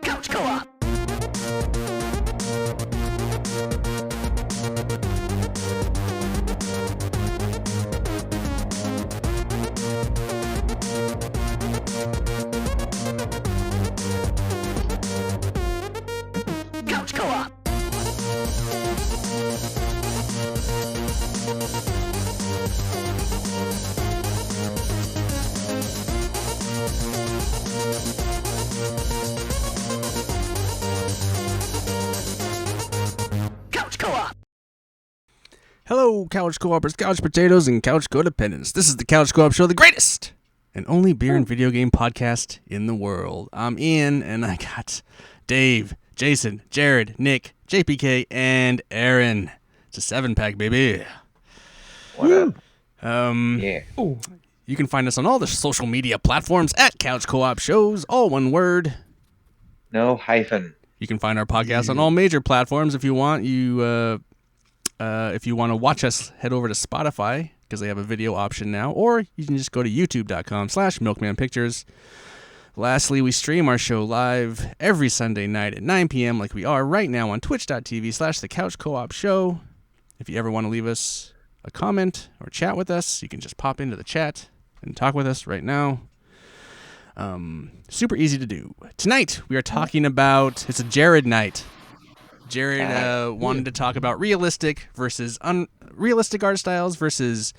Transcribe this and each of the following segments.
Couch Co-op. Couch Co-op. Couch Co-op. Hello, Couch Co-opers, Couch Potatoes, and Couch Codependents. This is the Couch Co-op Show, the greatest and only beer and video game podcast in the world. I'm Ian, and I got Dave, Jason, Jared, Nick, JPK, and Aaron. It's a 7-pack, baby. What up? Yeah. You can find us on all the social media platforms at Couch Co-op Shows, all one word. No hyphen. You can find our podcast on all major platforms. If you want, if you want to watch us, head over to Spotify because they have a video option now, or you can just go to youtube.com/milkmanpictures. Lastly, we stream our show live every Sunday night at 9 p.m. like we are right now on twitch.tv/thecouchcoopshow. If you ever want to leave us a comment or chat with us, you can just pop into the chat and talk with us right now. Super easy to do. Tonight, we are talking about, it's a Jared night. Jared wanted to talk about realistic versus unrealistic art styles versus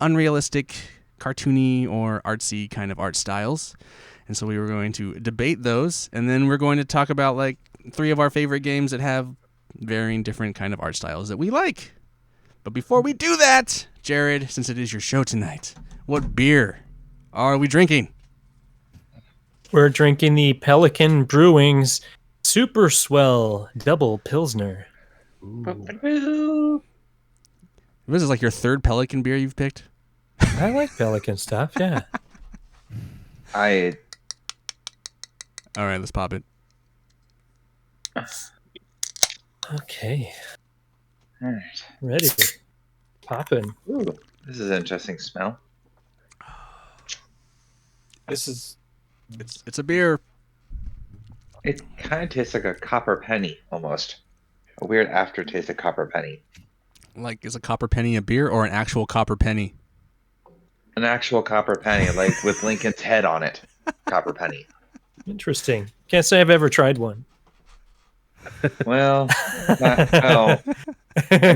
unrealistic, cartoony, or artsy kind of art styles. And so we were going to debate those, and then we're going to talk about like 3 of our favorite games that have varying different kind of art styles that we like. But before we do that, Jared, since it is your show tonight, what beer are we drinking? We're drinking the Pelican Brewing's Superswell Double Pilsner. This is like your 3rd Pelican beer you've picked? I like Pelican stuff, yeah. All right, let's pop it. Okay. All right. Ready. Poppin'. Ooh, this is an interesting smell. It's a beer. It kind of tastes like a copper penny, almost. A weird aftertaste of copper penny. Like, is a copper penny a beer or an actual copper penny? An actual copper penny, like with Lincoln's head on it. Copper penny. Interesting. Can't say I've ever tried one. Well, I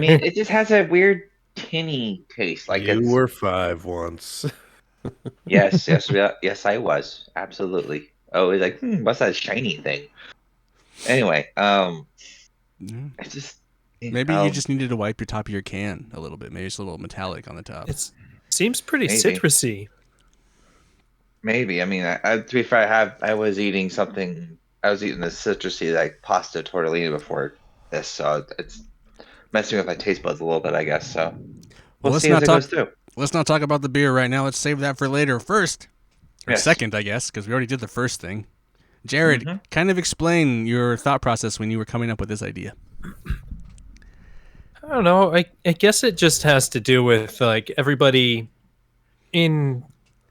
mean, it just has a weird tinny taste. Like you were 5 once. Yes, I was. Absolutely. Oh, it's like, what's that shiny thing? Anyway, it's just maybe you just needed to wipe your top of your can a little bit. Maybe it's a little metallic on the top. It seems pretty citrusy. Maybe. I mean, to be fair, I was eating the citrusy like pasta tortellini before this, so it's messing with my taste buds a little bit, I guess. So let's not talk about the beer right now. Let's save that for later. First, or second, I guess, because we already did the first thing. Jared, kind of explain your thought process when you were coming up with this idea. I don't know. I guess it just has to do with like everybody in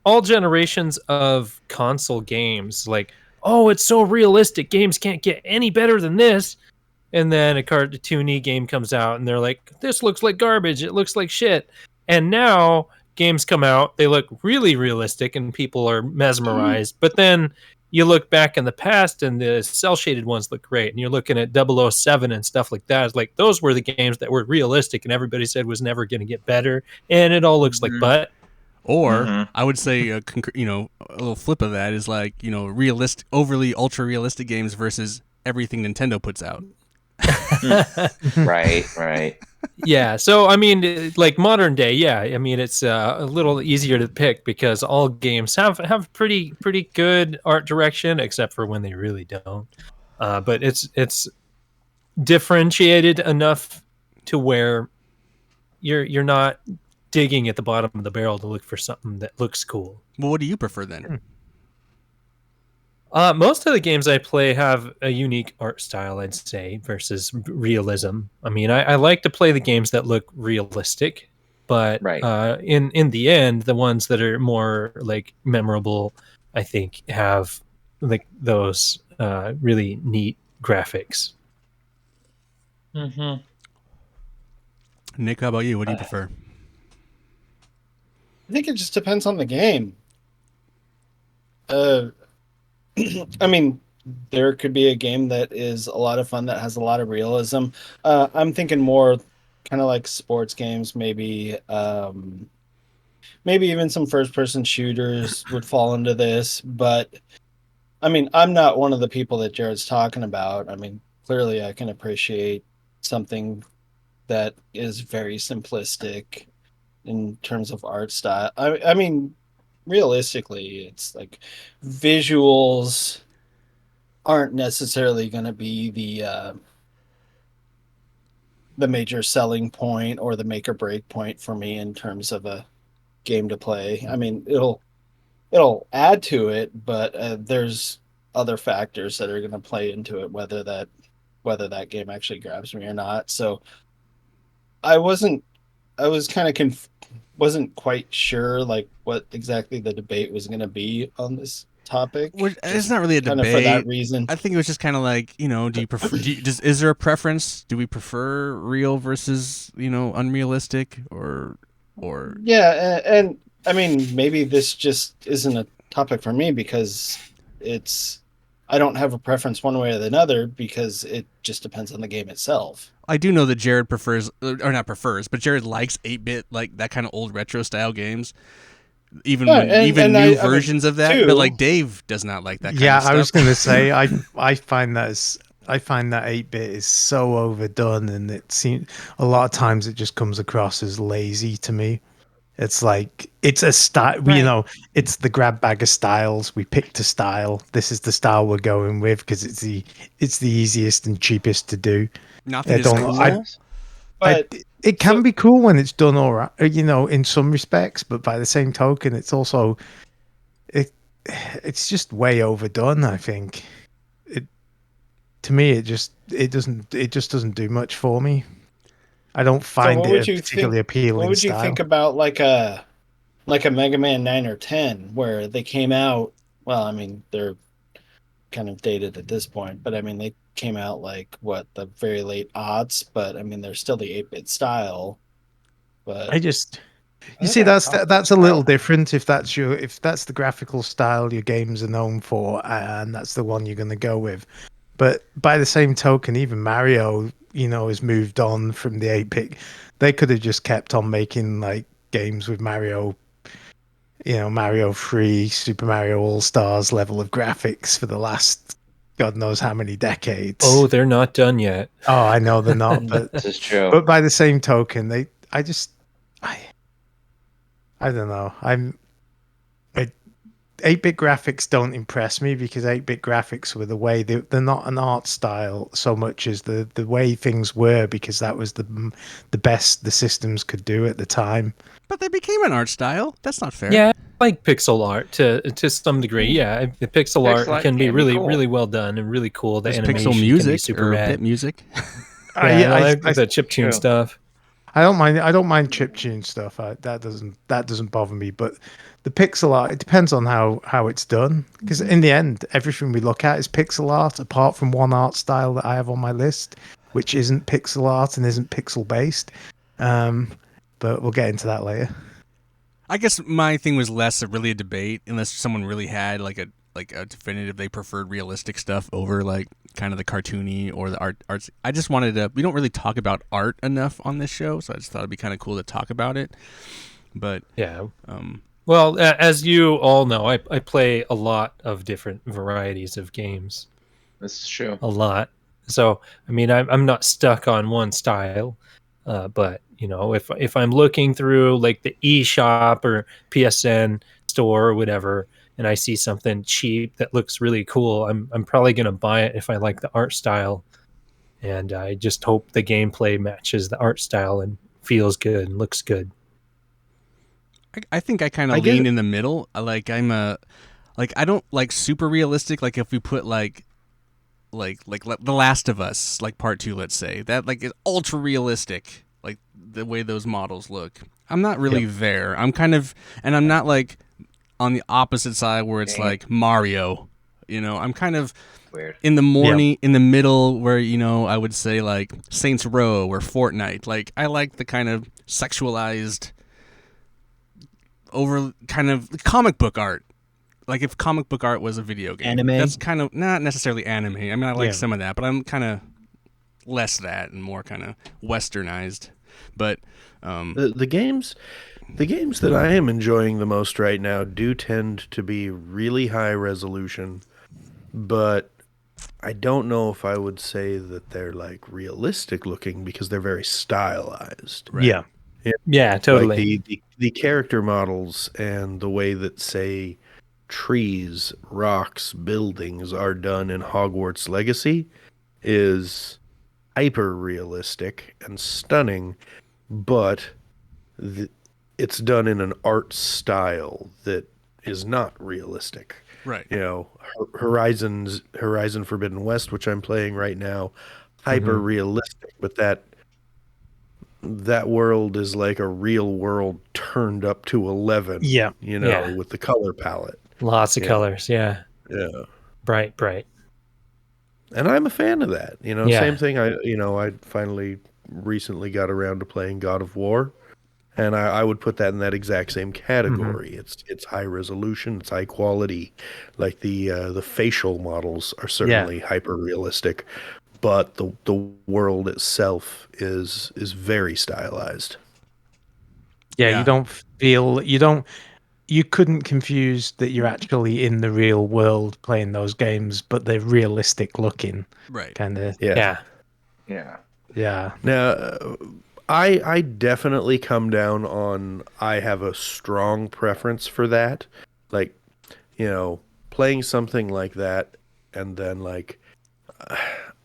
all generations of console games. Like, oh, it's so realistic. Games can't get any better than this. And then a cartoony game comes out, and they're like, this looks like garbage. It looks like shit. And now games come out, they look really realistic, and people are mesmerized. But then you look back in the past, and the cel-shaded ones look great. And you're looking at 007 and stuff like that. It's like, those were the games that were realistic, and everybody said was never going to get better. And it all looks like butt. Or I would say, a little flip of that is like, realistic, overly ultra realistic games versus everything Nintendo puts out. Right. Yeah, so I mean, like modern day, yeah. I mean, it's a little easier to pick because all games have pretty good art direction, except for when they really don't. But it's differentiated enough to where you're not digging at the bottom of the barrel to look for something that looks cool. Well, what do you prefer then? Most of the games I play have a unique art style, I'd say, versus realism. I mean, I like to play the games that look realistic, but Right. in the end, the ones that are more like memorable, I think, have like those really neat graphics. Mm-hmm. Nick, how about you? What do you prefer? I think it just depends on the game. I mean, there could be a game that is a lot of fun that has a lot of realism. I'm thinking more kind of like sports games, maybe maybe even some first person shooters would fall into this, but I mean, I'm not one of the people that Jared's talking about. I mean, clearly I can appreciate something that is very simplistic in terms of art style. I mean, realistically, it's like visuals aren't necessarily going to be the major selling point or the make or break point for me in terms of a game to play. I mean, it'll add to it, but there's other factors that are going to play into it, whether that game actually grabs me or not. So I wasn't I was kind of wasn't quite sure like what exactly the debate was going to be on this topic. It's Just not really a kind of for that debate. reason. I think it was just kind of like, do you prefer? Is there a preference? Do we prefer real versus unrealistic or? Yeah, and I mean maybe this just isn't a topic for me because it's I don't have a preference one way or the other because it just depends on the game itself. I do know that Jared prefers, or not prefers, but Jared likes 8-bit, like that kind of old retro style games. Even Yeah, when and new I mean, versions of that, too. but like Dave does not like that kind Yeah, of stuff. I was gonna say I find I find that 8-bit is so overdone, and it seems a lot of times it just comes across as lazy to me. It's like it's a style, Right. it's the grab bag of styles. We picked a style. This is the style we're going with because it's the easiest and cheapest to do. Not I that it's don't. cool. But It can so be cool when it's done all right, in some respects. But by the same token, it's also it. It's just way overdone. I think it. To me, it just doesn't do much for me. I don't so find what it would a you think particularly what appealing would you think style. about like a Mega Man 9 or 10 where they came out well, I mean, they're kind of dated at this point, but I mean they came out like what the very late aughts, but I mean they're still the 8-bit style, but I just I You think see, I that's caught that that's a little style. different if that's the graphical style your games are known for, and that's the one you're going to go with. But by the same token, even Mario, has moved on from the 8-bit. They could have just kept on making like games with Mario, Mario 3, Super Mario All Stars level of graphics for the last God knows how many decades. Oh, they're not done yet. Oh, I know they're not, This is true. but by the same token, I don't know. 8-bit graphics don't impress me because 8-bit graphics were the way they're not an art style so much as the way things were because that was the best the systems could do at the time. But they became an art style. That's not fair. Yeah, I like pixel art to some degree. Yeah, the pixel art Pixel art can be can be really cool. really well done and really cool. The There's animation pixel can be music super or rad. bit music. Yeah, I like the chiptune True. stuff. I don't mind. I don't mind chiptune stuff. That doesn't bother me. But the pixel art, it depends on how it's done. Because in the end, everything we look at is pixel art, apart from one art style that I have on my list, which isn't pixel art and isn't pixel based. But we'll get into that later. I guess my thing was less really a debate, unless someone really had like a definitive they preferred realistic stuff over like kind of the cartoony or the arts. I just wanted to. We don't really talk about art enough on this show, so I just thought it'd be kind of cool to talk about it. But Yeah. Well, as you all know, I play a lot of different varieties of games. This is true. A lot. So, I mean, I'm not stuck on one style. But if I'm looking through like the eShop or PSN store or whatever, and I see something cheap that looks really cool, I'm probably gonna buy it if I like the art style, and I just hope the gameplay matches the art style and feels good and looks good. I think I kind I of get lean it. in the middle. I don't like super realistic. Like if we put like The Last of Us, like part 2, let's say that like is ultra realistic, like the way those models look. I'm not really there. I'm kind of, and I'm not like on the opposite side where it's like Mario. I'm kind of Weird. in the in the middle where, I would say like Saints Row or Fortnite. Like I like the kind of sexualized over kind of comic book art. Like if comic book art was a video game. Anime? That's kind of not necessarily anime. I mean, I like some of that, but I'm kind of less that and more kind of westernized. But the games that I am enjoying the most right now do tend to be really high resolution, but I don't know if I would say that they're like realistic looking because they're very stylized. Right. Yeah. Yeah, totally. Like the character models and the way that, say, trees, rocks, buildings are done in Hogwarts Legacy is hyper realistic and stunning, but it's done in an art style that is not realistic. Right. Horizon Forbidden West, which I'm playing right now, hyper realistic, but that world is like a real world turned up to 11. Yeah. With the color palette. Lots of colors. Yeah. Yeah. Bright. And I'm a fan of that. Yeah. Same thing. I finally recently got around to playing God of War, and I would put that in that exact same category. It's high resolution, it's high quality. Like the facial models are certainly hyper realistic, but the world itself is very stylized. Yeah, you couldn't confuse that you're actually in the real world playing those games, but they're realistic looking. Right. Kind of. Yeah. Yeah. Now, I definitely come down on, I have a strong preference for that. Like, playing something like that, and then like,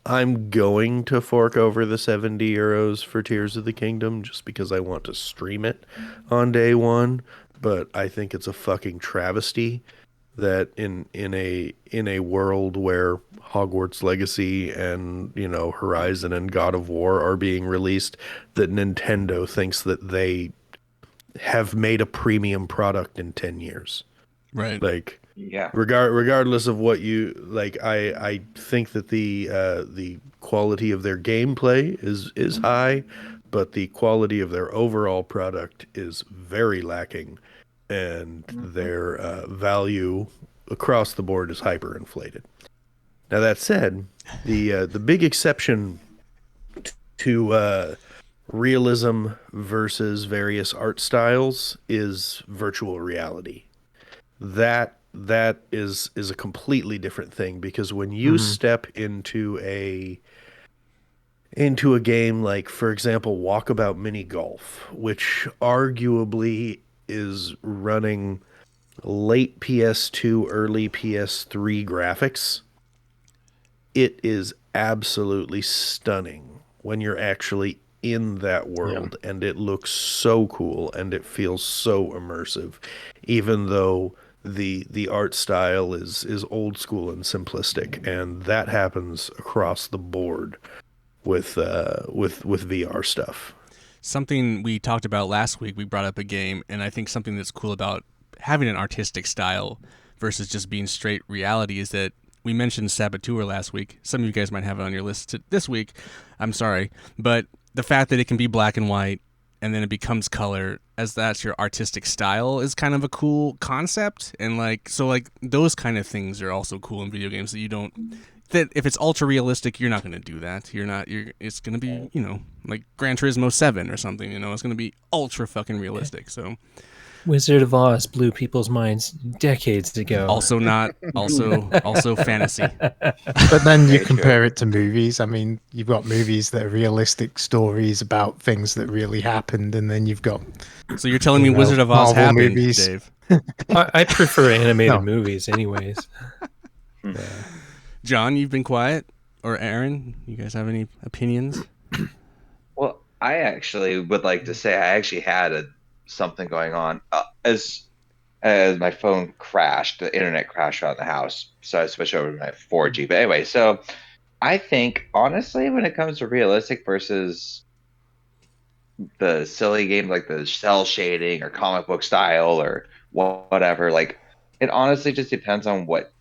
I'm going to fork over the 70 euros for Tears of the Kingdom just because I want to stream it on day one. But I think it's a fucking travesty that in a world where Hogwarts Legacy and Horizon and God of War are being released, that Nintendo thinks that they have made a premium product in 10 years. Right. Like, Yeah. Regardless of what you like, I think that the quality of their gameplay is high, but the quality of their overall product is very lacking, and their value across the board is hyperinflated. Now that said, the big exception to realism versus various art styles is virtual reality. That is a completely different thing, because when you step into a game like, for example, Walkabout Mini Golf, which arguably is running late PS2, early PS3 graphics, it is absolutely stunning when you're actually in that world, and it looks so cool and it feels so immersive, even though the art style is old school and simplistic, and that happens across the board with VR stuff. Something we talked about last week, we brought up a game, and I think something that's cool about having an artistic style versus just being straight reality is that we mentioned Saboteur last week. Some of you guys might have it on your list this week. I'm sorry. But the fact that it can be black and white and then it becomes color as that's your artistic style is kind of a cool concept. And those kind of things are also cool in video games that if it's ultra realistic, you're not going to do that. It's going to be, like Gran Turismo 7 or something, it's going to be ultra fucking realistic. So Wizard of Oz blew people's minds decades ago. also fantasy. But then you compare it to movies. I mean, you've got movies that are realistic stories about things that really happened, and then you've got. So you're telling me Wizard of Oz Marvel happened, movies. Dave? I prefer animated movies, anyways. John, you've been quiet, or Aaron, you guys have any opinions? Well, I actually would like to say I actually had something going on as my phone crashed, the internet crashed around the house, so I switched over to my 4G. But anyway, so I think honestly, when it comes to realistic versus the silly games like the cell shading or comic book style or whatever. Like it honestly just depends on what,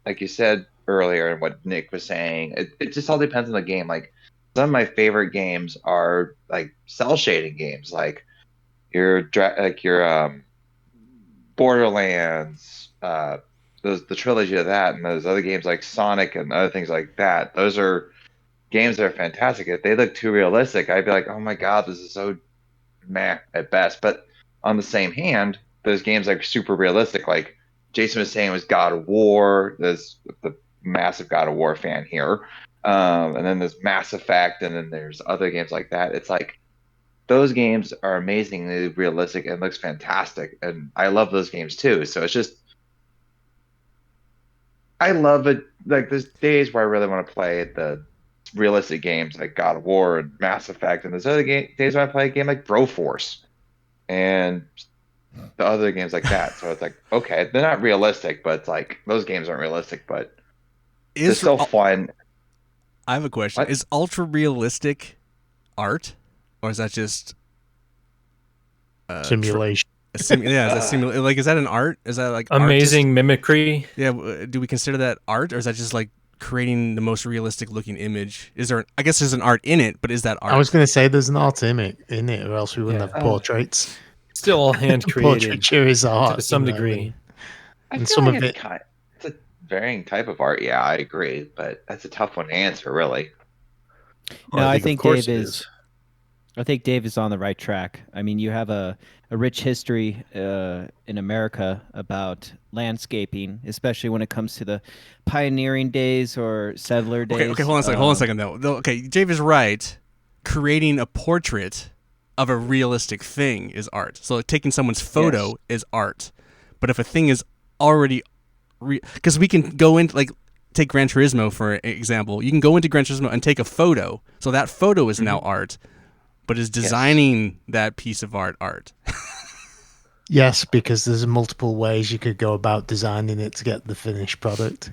like you said earlier, and what Nick was saying. It just all depends on the game. Like some of my favorite games are like cell shading games, like your Borderlands, the trilogy of that, and those other games like Sonic and other things like that. Those are games that are fantastic. If they look too realistic, I'd be like, oh my god, this is so meh at best. But on the same hand, those games like super realistic, like Jason was saying, was God of War. There's the massive God of War fan here, and then there's Mass Effect, and then there's other games like that. It's like those games are amazingly realistic and looks fantastic, and I love those games too. So it's just I love it. Like there's days where I really want to play the realistic games like God of War and Mass Effect, and there's other days when I play a game like Broforce and the other games like that. So it's like, okay, they're not realistic, but it's like those games aren't realistic, but they're Is still fun. I have a question. What? Is ultra realistic art, or is that just Simulation. yeah, is that like is that an art? Is that like Amazing mimicry. Yeah, do we consider that art, or is that just like creating the most realistic looking image? Is there? I guess there's an art in it, but is that art? I was going to say there's an art in it, or else we wouldn't have portraits. Still all hand created Portraiture is art to some you know, degree. I and feel some like of it. it's a varying type of art. Yeah, I agree, but that's a tough one to answer, really. No, I think of course Dave it is. I think Dave is on the right track. I mean, you have a rich history in America about landscaping, especially when it comes to the pioneering days or settler days. Okay, hold on a second though. Okay, Dave is right. Creating a portrait of a realistic thing is art. So taking someone's photo is art. But if a thing is already, because we can go into like take Gran Turismo for example. You can go into Gran Turismo and take a photo. So that photo is now art. But is designing that piece of art? Yes, because there's multiple ways you could go about designing it to get the finished product.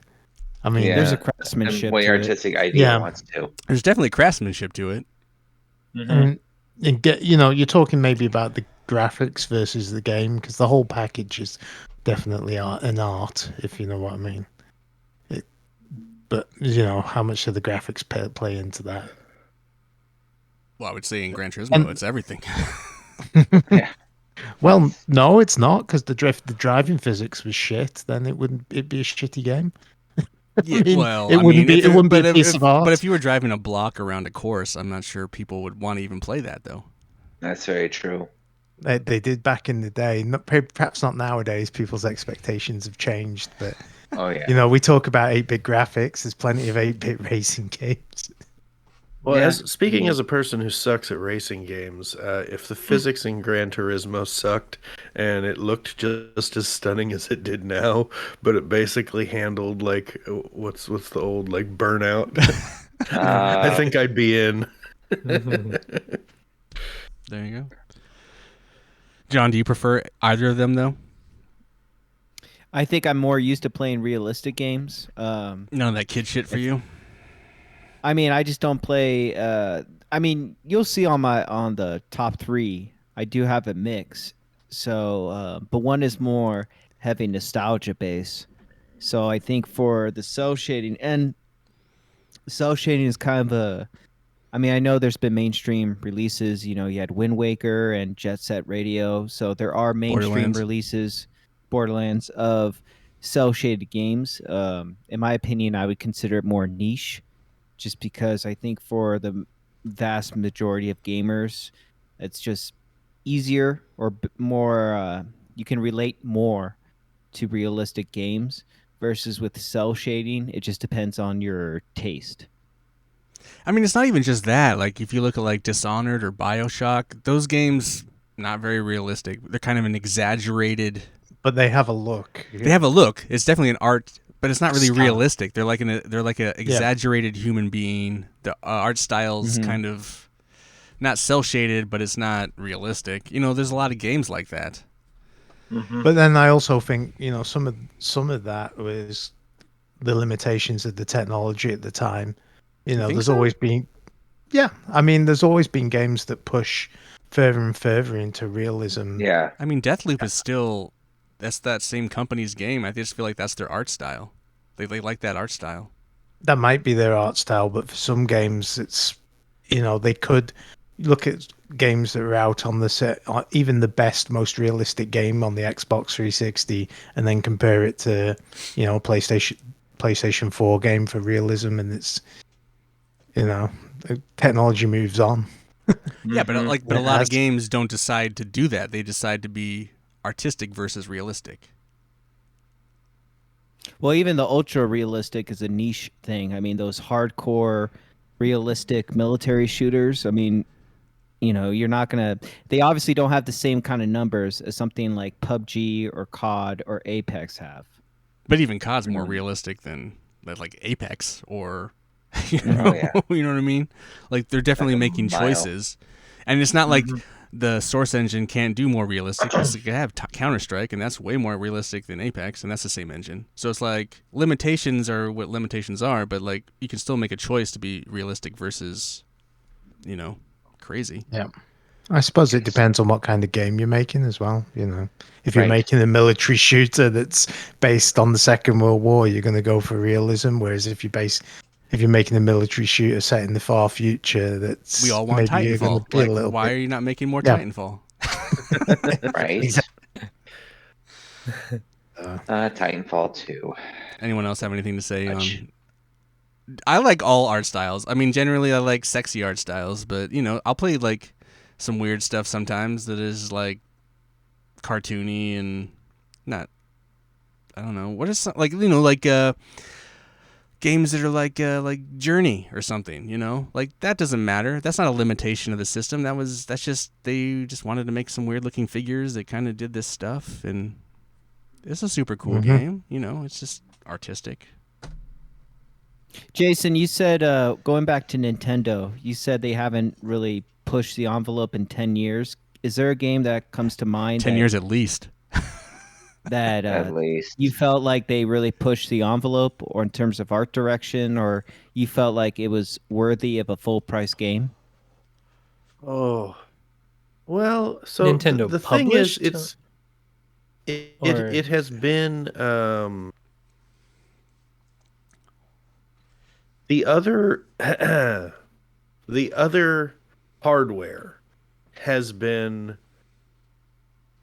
I mean, There's a And craftsmanship what your to it. artistic idea Yeah. wants to. There's definitely craftsmanship to it. and get you're talking maybe about the graphics versus the game, because the whole package is definitely an art, if you know what I mean. But how much do the graphics play into that? Well, I would say in Gran Turismo, it's everything. Yeah. Well, no, it's not, because the driving physics was shit. Then it'd be a shitty game. Yeah, mean, well, it I wouldn't mean, be- it wouldn't be a piece of art. But if you were driving a block around a course, I'm not sure people would want to even play that, though. That's very true. They did back in the day. Perhaps not nowadays. People's expectations have changed, but Oh yeah. we talk about 8-bit graphics. There's plenty of 8-bit racing games. Well, Yeah. speaking as a person who sucks at racing games, if the physics in Gran Turismo sucked and it looked just as stunning as it did now, but it basically handled like what's the old like Burnout, I think I'd be in. There you go. John, do you prefer either of them, though? I think I'm more used to playing realistic games. None of that kid shit for you? I mean, I just don't play. I mean, you'll see on the top 3, I do have a mix. So, but one is more heavy nostalgia base. So I think for the cell shading, and cell shading is kind of a. I mean, I know there's been mainstream releases. You had Wind Waker and Jet Set Radio. So there are mainstream releases, Borderlands, of cell shaded games. In my opinion, I would consider it more niche, just because I think for the vast majority of gamers, it's just easier or more. You can relate more to realistic games versus with cell shading. It just depends on your taste. I mean, it's not even just that. Like, if you look at like Dishonored or BioShock, those games not very realistic. They're kind of an exaggerated. But they have a look. They have a look. It's definitely an art, but it's not really Style. realistic. They're like an exaggerated human being. The art style's kind of not cel shaded, but it's not realistic. There's a lot of games like that. But then I also think some of that was the limitations of the technology at the time. There's so? always been, I mean, there's always been games that push further and further into realism. Yeah. I mean, Deathloop is still that's that same company's game. I just feel like that's their art style. They like that art style. That might be their art style, but for some games, it's they could look at games that are out on the set, even the best, most realistic game on the Xbox 360, and then compare it to PlayStation 4 game for realism, and it's the technology moves on. Yeah, but Mhm. but a It lot has- of games don't decide to do that. They decide to be artistic versus realistic. Well, even the ultra realistic is a niche thing. I mean, those hardcore realistic military shooters. I mean, you're not gonna. They obviously don't have the same kind of numbers as something like PUBG or COD or Apex have. But even COD's more Mhm. realistic than like Apex or Oh, yeah. you know what I mean? Like they're definitely Like a making mile. choices. And it's not like Mhm. the Source engine can't do more realistic because you have Counter-Strike, and that's way more realistic than Apex, and that's the same engine. So it's like limitations are what limitations are, but like you can still make a choice to be realistic versus, crazy. Yeah. I suppose it depends on what kind of game you're making as well. If you're Right. making a military shooter that's based on the Second World War, you're going to go for realism. Whereas if you're making a military shooter set in the far future, that's We all want maybe you're going Titanfall. to be Like, a little why bit. are you not making more Yeah. Titanfall? Right. Exactly. Titanfall 2. Anyone else have anything to say Much. on? I like all art styles. I mean, generally I like sexy art styles, but I'll play like some weird stuff sometimes that is like cartoony and not. I don't know what is like games that are like Journey or something. Like that doesn't matter. That's not a limitation of the system. That's just they just wanted to make some weird looking figures that kind of did this stuff, and it's a super cool Mhm. game. It's just artistic. Jason, you said going back to Nintendo, you said they haven't really pushed the envelope in 10 years. Is there a game that comes to mind 10 years at least. that At least. you felt like they really pushed the envelope, or in terms of art direction, or you felt like it was worthy of a full price game? Oh, well, so Nintendo the thing is, published? Or- it has been the other the other hardware has been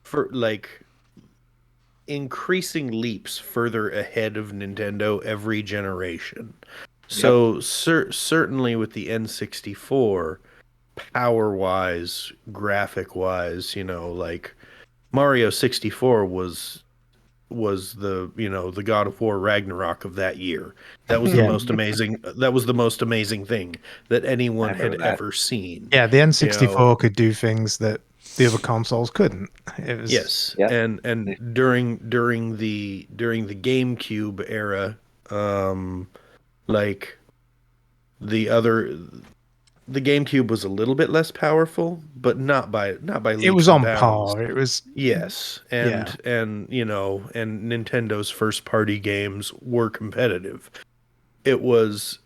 for like increasing leaps further ahead of Nintendo every generation. So certainly with the N64, power-wise, graphic-wise, like Mario 64 was the God of War Ragnarok of that year. That was the Yeah. most amazing. That was the most amazing thing that anyone I had remember that. ever seen. Yeah, the N64 could do things that the other consoles couldn't. It was Yes, Yep. and during the GameCube era, like the GameCube was a little bit less powerful, but not by leaps it was and on bounds. par. It was Yes, and Nintendo's first party games were competitive. It was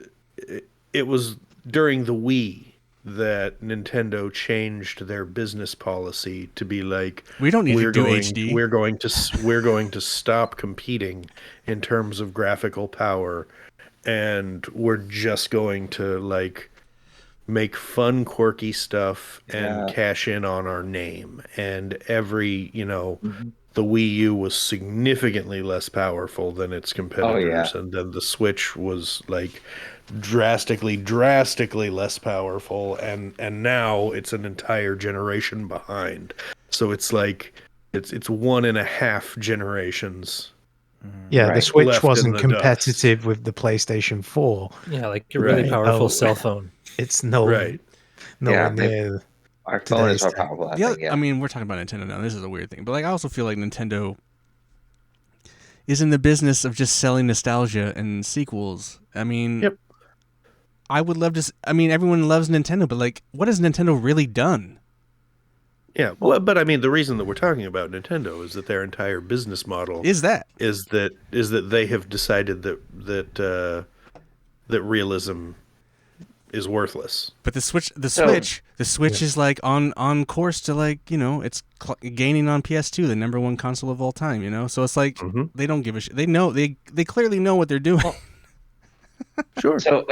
during the Wii that Nintendo changed their business policy to be like, We don't need to do HD. we're going to stop competing in terms of graphical power, and we're just going to like make fun, quirky stuff and Yeah. cash in on our name. And every, Mhm. the Wii U was significantly less powerful than its competitors, and then the Switch was like drastically less powerful, and now it's an entire generation behind. So it's like it's 1.5 generations. Yeah, the Right. Switch Left in wasn't the competitive with the PlayStation 4. Yeah, like a really Right. powerful Oh. cell phone. It's Right. nowhere Yeah, near. Our phone is Today's more tech. powerful, I The other, think, yeah. I mean, we're talking about Nintendo now. This is a weird thing, but like I also feel like Nintendo is in the business of just selling nostalgia and sequels. I mean, Yep. I would love to. I mean, everyone loves Nintendo, but like, what has Nintendo really done? Yeah, well, but I mean, the reason that we're talking about Nintendo is that their entire business model Is that is that they have decided that realism is worthless. But the Switch is like on course to like, it's gaining on PS2, the number one console of all time, So it's like they don't give a shit. They know they clearly know what they're doing. Sure. So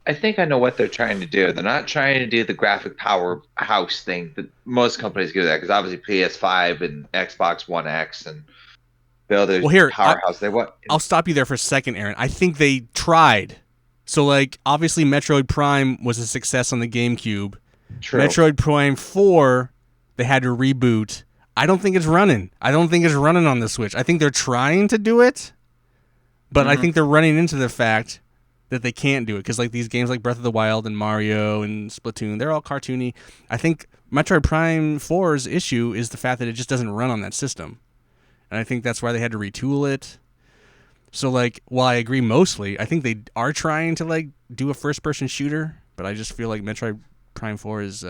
I think I know what they're trying to do. They're not trying to do the graphic powerhouse thing that most companies do that, because obviously PS5 and Xbox One X and the other powerhouse. I'll stop you there for a second, Aaron. I think they tried. So like obviously Metroid Prime was a success on the GameCube. True. Metroid Prime 4, they had to reboot. I don't think it's running. I don't think it's running on the Switch. I think they're trying to do it, but I think they're running into the fact that they can't do it, because like these games like Breath of the Wild and Mario and Splatoon, they're all cartoony. I think Metroid Prime 4's issue is the fact that it just doesn't run on that system, and I think that's why they had to retool it. So like, while I agree mostly, I think they are trying to like do a first-person shooter, but I just feel like Metroid Prime 4 is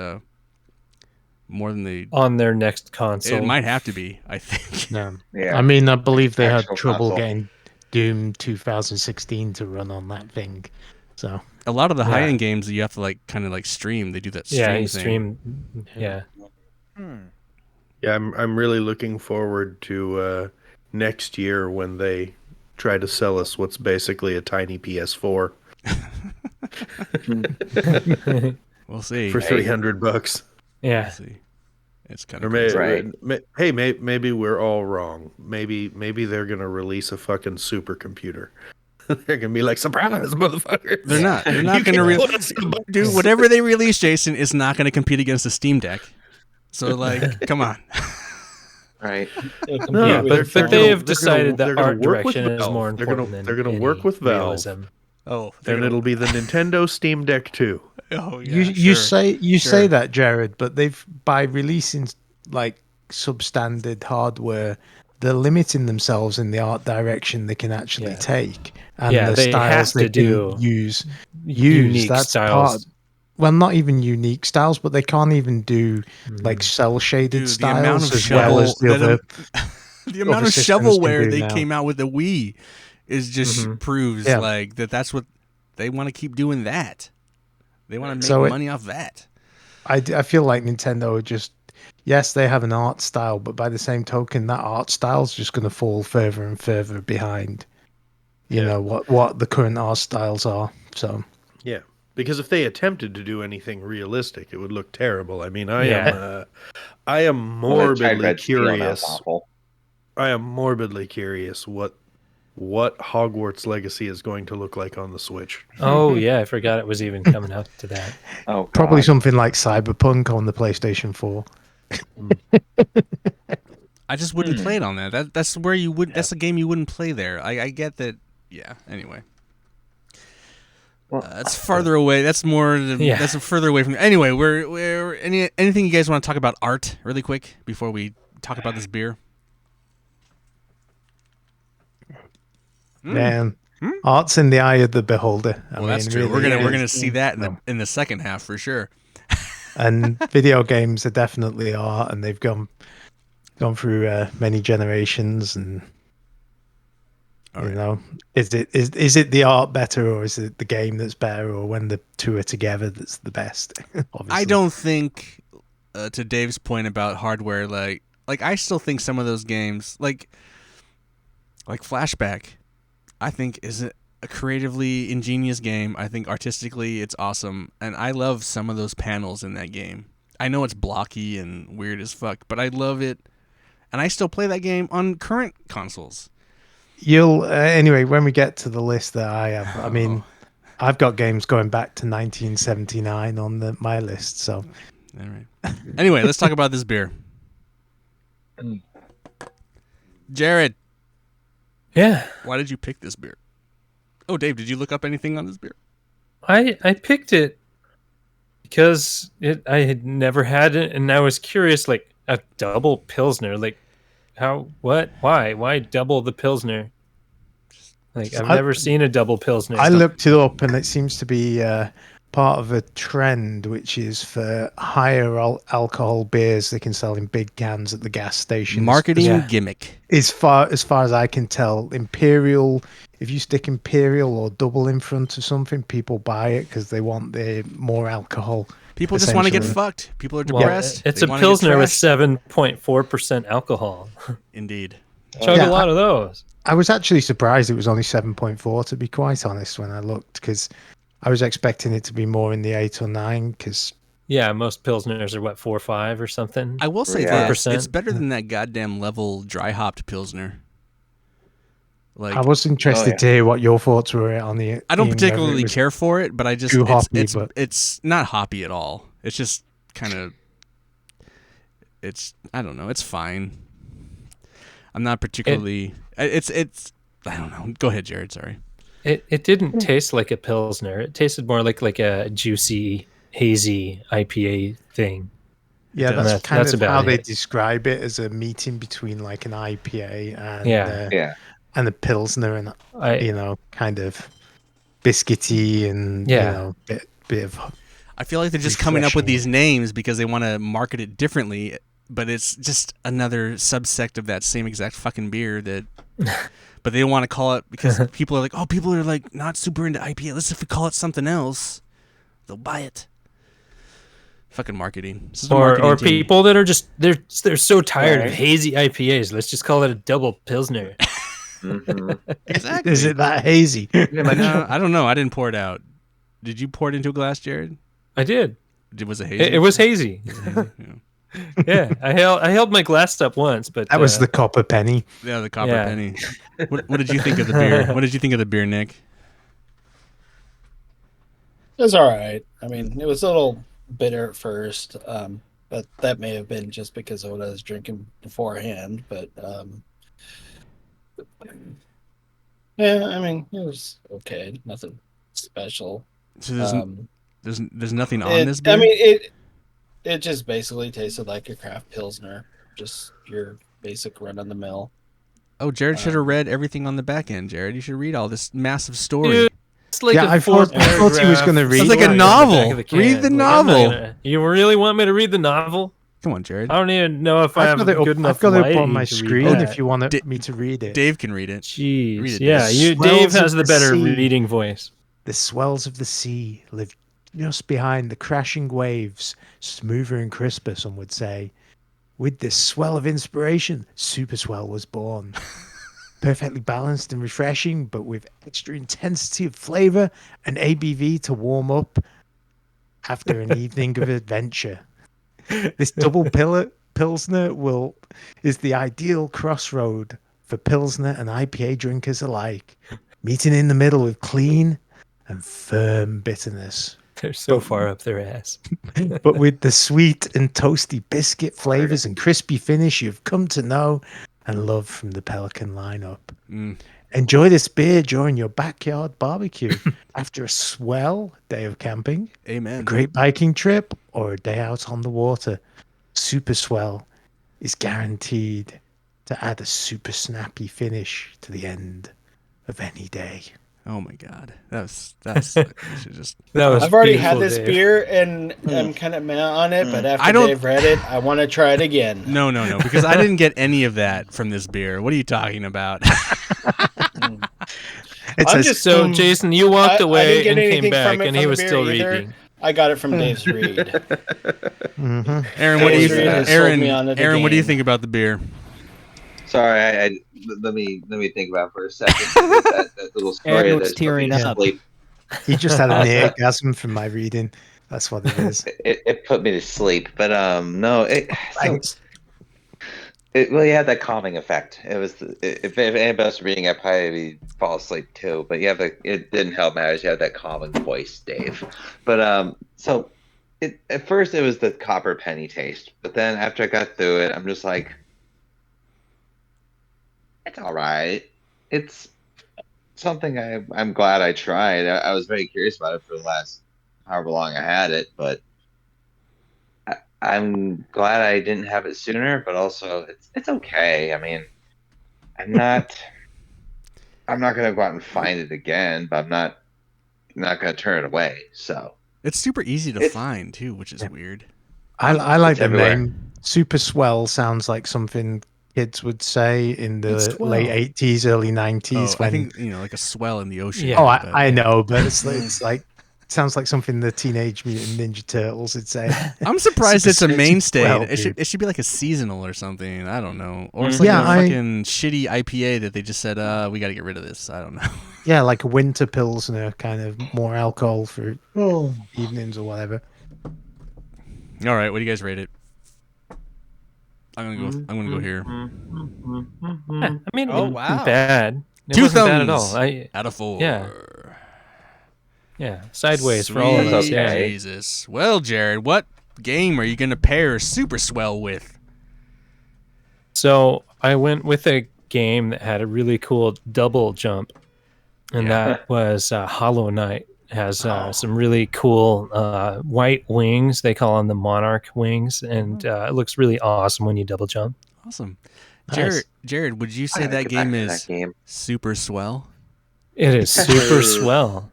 more than they on their next console. It might have to be, I think. Yeah. I mean, I believe they had Actual trouble console. getting Doom 2016 to run on that thing. So A lot of the high-end games that you have to like kind of like stream, they do that stream thing. Stream. Yeah. Yeah, I'm really looking forward to next year when they try to sell us what's basically a tiny PS4 We'll see. for $300. Yeah. We'll see. It's kind Or of maybe we're all wrong. Maybe they're gonna release a fucking supercomputer. They're gonna be like, surprise, motherfuckers. They're not. They're not going to release. Dude, whatever they release, Jason, is not going to compete against the Steam Deck. So, like, come on. Right. Yeah, but they have decided that art direction is more They're important gonna than work with Valve. realism. Oh, And it'll be the Nintendo Steam Deck 2. Oh, yeah, you sure. say that, Jared, but they've, by releasing like substandard hardware, they're limiting themselves in the art direction they can actually take, and the they styles have they to do can use. unique That's styles. part. Well, not even unique styles, but they can't even do like cell shaded Dude, the styles amount of as well as the other. the amount other of systems shovelware can do they now. came out with the Wii is just proves Yeah. like that's what they want to keep doing. That they want to make So money off that. I feel like Nintendo just, yes, they have an art style, but by the same token, that art style is just going to fall further and further behind, you know, what the current art styles are. So Yeah, because if they attempted to do anything realistic, it would look terrible. I mean, I am Well, they tried morbidly Red Steel, and that was curious. awful. I am morbidly curious what Hogwarts Legacy is going to look like on the Switch. Oh yeah, I forgot it was even coming up to that. Oh, probably God. something like Cyberpunk on the PlayStation 4. I just wouldn't play it on that. That's where you would. That's a game you wouldn't play there. I get that. Yeah. Anyway. That's farther away. That's more. That's further away from. Anyway, we're anything you guys want to talk about art really quick before we talk about this beer? Man, art's in the eye of the beholder. Well, that's true. really We're is. gonna see that in the second half for sure. And video games are definitely art, and they've gone through many generations. And you know, is it the art better, or is it the game that's better, or when the two are together that's the best? I don't think, to Dave's point about hardware, like I still think some of those games, like Flashback, I think is a creatively ingenious game. I think artistically it's awesome, and I love some of those panels in that game. I know it's blocky and weird as fuck, but I love it, and I still play that game on current consoles. You'll anyway when we get to the list that I have. I mean, I've got games going back to 1979 on my list. So, all right. Anyway, let's talk about this beer. Jared. Yeah. Why did you pick this beer? Oh, Dave, did you look up anything on this beer? I picked it because I had never had it, and I was curious, like a double Pilsner, like why double the Pilsner? Like I've never seen a double Pilsner. I looked it up, and it seems to be part of a trend, which is for higher alcohol beers they can sell in big cans at the gas stations. Marketing gimmick. As far as I can tell, Imperial. If you stick Imperial or double in front of something, people buy it because they want the more alcohol. People just want to get essentially. fucked. People are Well, depressed. it's They a wanna get Pilsner with trashed. 7.4% alcohol. Indeed. Chug Yeah, a lot of those. I was actually surprised it was only 7.4, to be quite honest, when I looked, because I was expecting it to be more in the 8 or 9, because Yeah, most Pilsners are what, 4 or 5 or something? I will say Yeah. this: 4%. it's better than that goddamn level dry hopped Pilsner. Like I was interested yeah. to hear what your thoughts were on the. I don't Ian, whether it particularly was care for it, but I just too it's hoppy, it's but- it's not hoppy at all. It's just kind of I don't know. It's fine. I'm not particularly. It's I don't know. Go ahead, Jared. Sorry. It didn't taste like a Pilsner. It tasted more like a juicy, hazy IPA thing. Yeah, does. that's kind That's of how about they it. describe it, as a meeting between like an IPA and Yeah. Yeah. and a Pilsner, and I kind of biscuity and Yeah. bit of. I feel like they're just coming up with Refreshing. these names because they want to market it differently, but it's just another subsect of that same exact fucking beer that. But they don't want to call it because people are like, oh, people are like not super into IPA. Let's if we call it something else, they'll buy it. Fucking marketing. This is a marketing or team. people that are just they're so tired of Right. hazy IPAs. Let's just call it a double Pilsner. hmm Exactly. Is it that hazy? No, I don't know. I didn't pour it out. Did you pour it into a glass, Jared? I did. Was it hazy? It was hazy. Yeah. Yeah, I held my glass up once, but That was the copper penny. Yeah, the copper Yeah. penny. What did you think of the beer? What did you think of the beer, Nick? It was all right. I mean, it was a little bitter at first, but that may have been just because of what I was drinking beforehand. But yeah, I mean, it was okay. Nothing special. So Um, there's nothing on this I beer. mean, it just basically tasted like a craft pilsner, just your basic run of the mill. Oh, Jared should have read everything on the back end. Jared, you should read all this massive story. Dude, it's like Yeah, a I thought he was going to read. Sounds like a it. novel. Read the novel. You really want me to read the novel? Come on, Jared. I don't even know if I I've have got it good up, enough I've got it up lighting on my to read screen that. if you want Da- me to read it. Dave can read it. Jeez, Read it, yeah, Dave. Dave Swells has of the the better sea. reading voice. The swells of the sea live just behind the crashing waves, smoother and crisper, some would say. With this swell of inspiration, Superswell was born. Perfectly balanced and refreshing, but with extra intensity of flavor and ABV to warm up after an evening of adventure. This double Pilsner is the ideal crossroad for Pilsner and IPA drinkers alike, meeting in the middle with clean and firm bitterness. They're so far up their ass. But with the sweet and toasty biscuit flavors and crispy finish you've come to know and love from the Pelican lineup. Mm. Enjoy this beer during your backyard barbecue after a swell day of camping, a Amen. great biking trip, or a day out on the water. Superswell is guaranteed to add a super snappy finish to the end of any day. Oh my God, that's you should just. That was I've already had beautiful, this Dave. beer and I'm kind of meh on it, but after I don't- Dave read it, I want to try it again. No, because I didn't get any of that from this beer. What are you talking about? It I'm says, just So, Jason, you walked I away didn't and get came anything back, from it and from he the was beer still either. reading. I got it from Dave's read. mhm. Aaron, what do you Dave's read has sold Aaron, me on it Aaron, what do you again. think about the beer? Sorry, let me think about it for a second. that little story Aaron was that's put me tearing to up. sleep. He just had an orgasm from my reading. That's what it is. It put me to sleep, but no, Thanks. it really had that calming effect. It was if anybody else reading, I'd probably fall asleep too. But it didn't help matters. You had that calming voice, Dave. But so at first it was the copper penny taste, but then after I got through it, I'm just like, it's all right. It's something I'm glad I tried. I was very curious about it for the last however long I had it, but I'm glad I didn't have it sooner. But also, it's okay. I mean, I'm not gonna go out and find it again, but I'm not gonna turn it away. So It's super easy to It's- find too, which is weird. I like It's the everywhere. name. Superswell sounds like something kids would say in the It's swell. late 80s, early 90s. Oh, when I think like a swell in the ocean. Yeah. Oh, but- I know, but it's like sounds like something the Teenage Mutant Ninja Turtles would say. I'm surprised it's a Super mainstay. swell, It dude. should be like a seasonal or something. I don't know. Or it's Mhm. like Yeah, a I- fucking shitty IPA that they just said, we got to get rid of this. I don't know. Yeah, like a winter Pilsner, kind of more alcohol for evenings or whatever. All right, what do you guys rate it? I'm gonna go here. I mean, Oh, it wow. wasn't bad. It Two wasn't bad at thumbs. all. Out of 4. Yeah, sideways for all of us. Sweet That's Yeah. okay. Jesus. Well, Jared, what game are you gonna pair Superswell with? So I went with a game that had a really cool double jump, and that was Hollow Knight. It has some really cool white wings. They call them the Monarch wings, and it looks really awesome when you double jump. Awesome. Nice. Jared, would you I say gotta that get back game to is that game. super swell? It is super swell.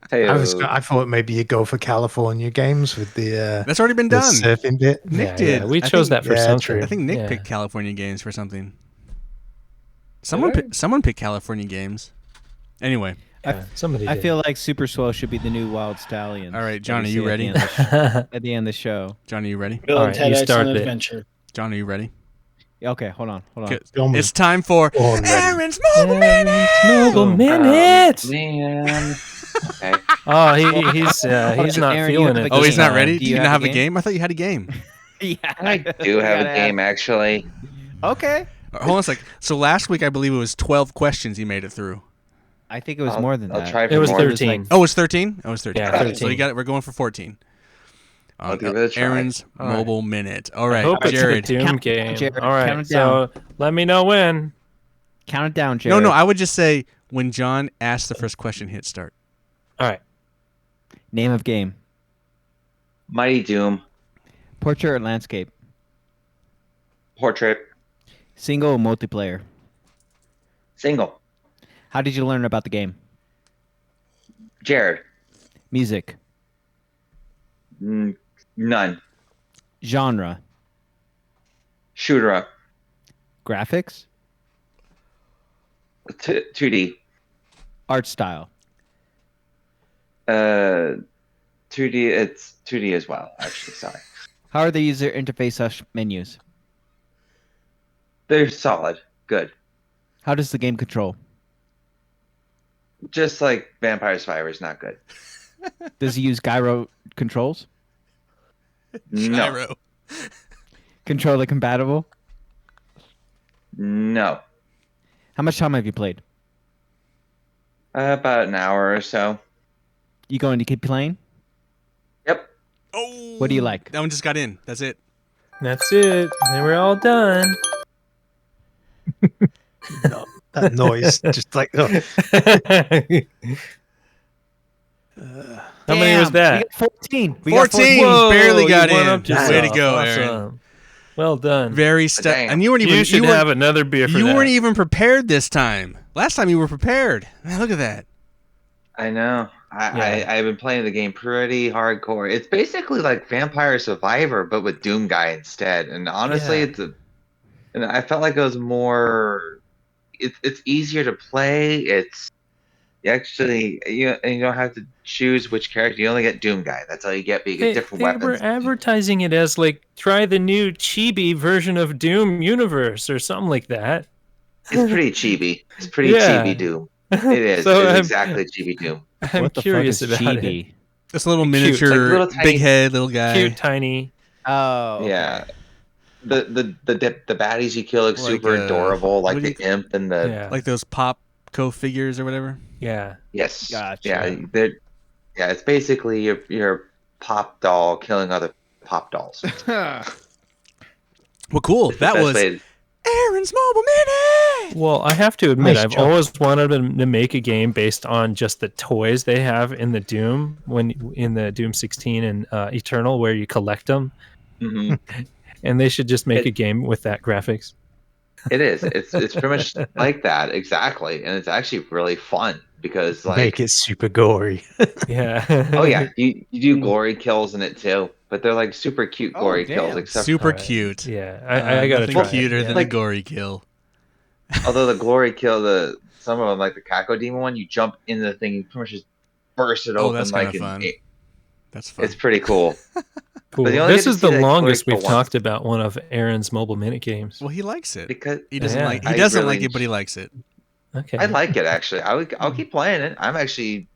Hey, I thought maybe you'd go for California games with the That's already been the done. surfing bit. Nick Yeah, did. we I chose think- that for yeah, some true. true. I think Nick Yeah. picked California Games for something. I? Someone picked California Games. Anyway, Yeah, somebody I did. feel like Super Swell should be the new Wild Stallions. All right, that John, we are you see ready? At the end of the show. John, are you ready? Bill All and right, Ted you Excellent started it. Adventure. John, are you ready? Okay, hold on. Good. John was It's time for born ready. Aaron's Mobile Minute. Mobile minute. Man. Okay. Oh, he's not Aaron, you feeling have it. a Oh, this he's not time. ready? Do Do you you not have have a a game? I thought you had a game. Yeah. I do have a game, actually. Okay. Hold on a sec. So last week, I believe it was 12 questions you made it through. I think it was more than I'll that. try It for was more. 13. Oh, it was 13? Oh, it was 13. Yeah, Okay, So 13. you got it. We're going for 14. I'll give it a try. Aaron's All right. Mobile Minute. All I right, hope Jared. it's a Doom Count- game. Jared, All right, count it so let me know when. Count it down, Jared. No, I would just say when John asks the first question, hit start. All right. Name of game. Mighty Doom. Portrait or landscape. Portrait. Single or multiplayer. Single. How did you learn about the game? Jared. Music. None. Genre. Shooter up. Graphics. 2D. Art style. 2D. It's 2D as well. Actually, sorry. How are the user interface menus? They're solid. Good. How does the game control? Just like Vampire Survivor is not good. Does it use gyro controls? No. Gyro. Controller compatible? No. How much time have you played? About an hour or so. You going to keep playing? Yep. Oh. What do you like? That one just got in. That's it. That's it. And we're all done. that noise, just like oh, How many was Damn, that? We got 14. We got 14. Whoa, Barely got you won in. up yourself. Way to go, Awesome. Aaron. Well done. Very Damn. and you weren't even. You should weren't- have another beer for You that. weren't even prepared this time. Last time you were prepared. Man, look at that. I know. Yeah. I've been playing the game pretty hardcore. It's basically like Vampire Survivor, but with Doom Guy instead. And honestly, Yeah. and I felt like it was more. It's easier to play. It's you don't have to choose which character. You only get Doom Guy. That's all you get. But you get different they weapons. were advertising it as like try the new chibi version of Doom Universe or something like that. It's pretty chibi. It's pretty Yeah. chibi Doom. It is. So it's I'm- exactly chibi Doom. I'm What the curious fuck is about it. chibi? This little Cute. miniature, Like little tiny- big head, little guy. Cute, tiny. Oh. okay. Yeah. The baddies you kill look Like, super adorable, like what do the imp and the Yeah. Like those Popco figures or whatever. Yeah. yes, Gotcha. yeah, it's basically your pop doll killing other pop dolls. Well, cool. It's the That best was way to- Aaron's Mobile Minute. Well, I have to admit, Nice I've job. always wanted them to make a game based on just the toys they have in the Doom in the Doom 16 and Eternal, where you collect them, Mhm. and they should just make a game with that graphics. It is. It's pretty much like that exactly, and it's actually really fun. because Make it super gory. Yeah. oh yeah, you do glory kills in it too, but they're like super cute Oh, glory kills, damn. except Super Alright. cute. Yeah, I gotta nothing try. cuter it. than Yeah. a gory kill. although the glory kill, some of them like the Kako Demon one, you jump in the thing, you pretty much just burst it Oh, open that's like kind of fun. That's fun. it's pretty cool. Cool. But you only This get to is see the that glory longest kill we've once. talked about one of Aaron's mobile minute games. Well, he likes it. Because He doesn't Yeah. like. He I doesn't really like it, but he likes it. Okay. I like it actually. I'll keep playing it. I've been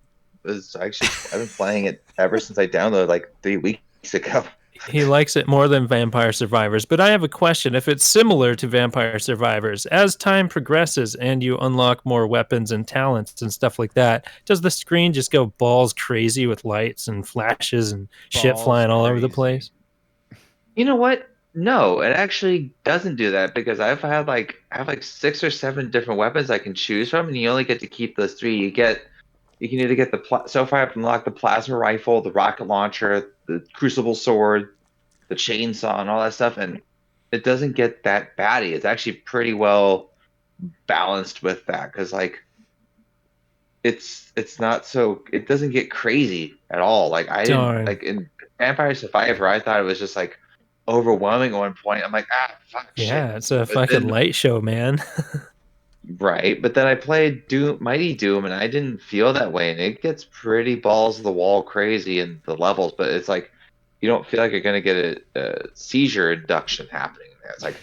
playing it ever since I downloaded like 3 weeks ago. He likes it more than Vampire Survivors, but I have a question. If it's similar to Vampire Survivors, as time progresses and you unlock more weapons and talents and stuff like that, does the screen just go balls crazy with lights and flashes and shit Balls flying all over the crazy. place? You know what? No, it actually doesn't do that because I have like 6 or 7 different weapons I can choose from, and you only get to keep those 3. You can either get so far I've unlocked the plasma rifle, the rocket launcher, the crucible sword, the chainsaw, and all that stuff, and it doesn't get that batty. It's actually pretty well balanced with that because like it's not so it doesn't get crazy at all. Like I Darn. didn't like in Vampire Survivor, I thought it was just like overwhelming at one point. I'm like, fuck Yeah, shit. it's a But fucking then- light show, man. Right, but then I played Mighty Doom, and I didn't feel that way, and it gets pretty balls to the wall crazy in the levels, but it's like you don't feel like you're gonna get a seizure induction happening there. It's like,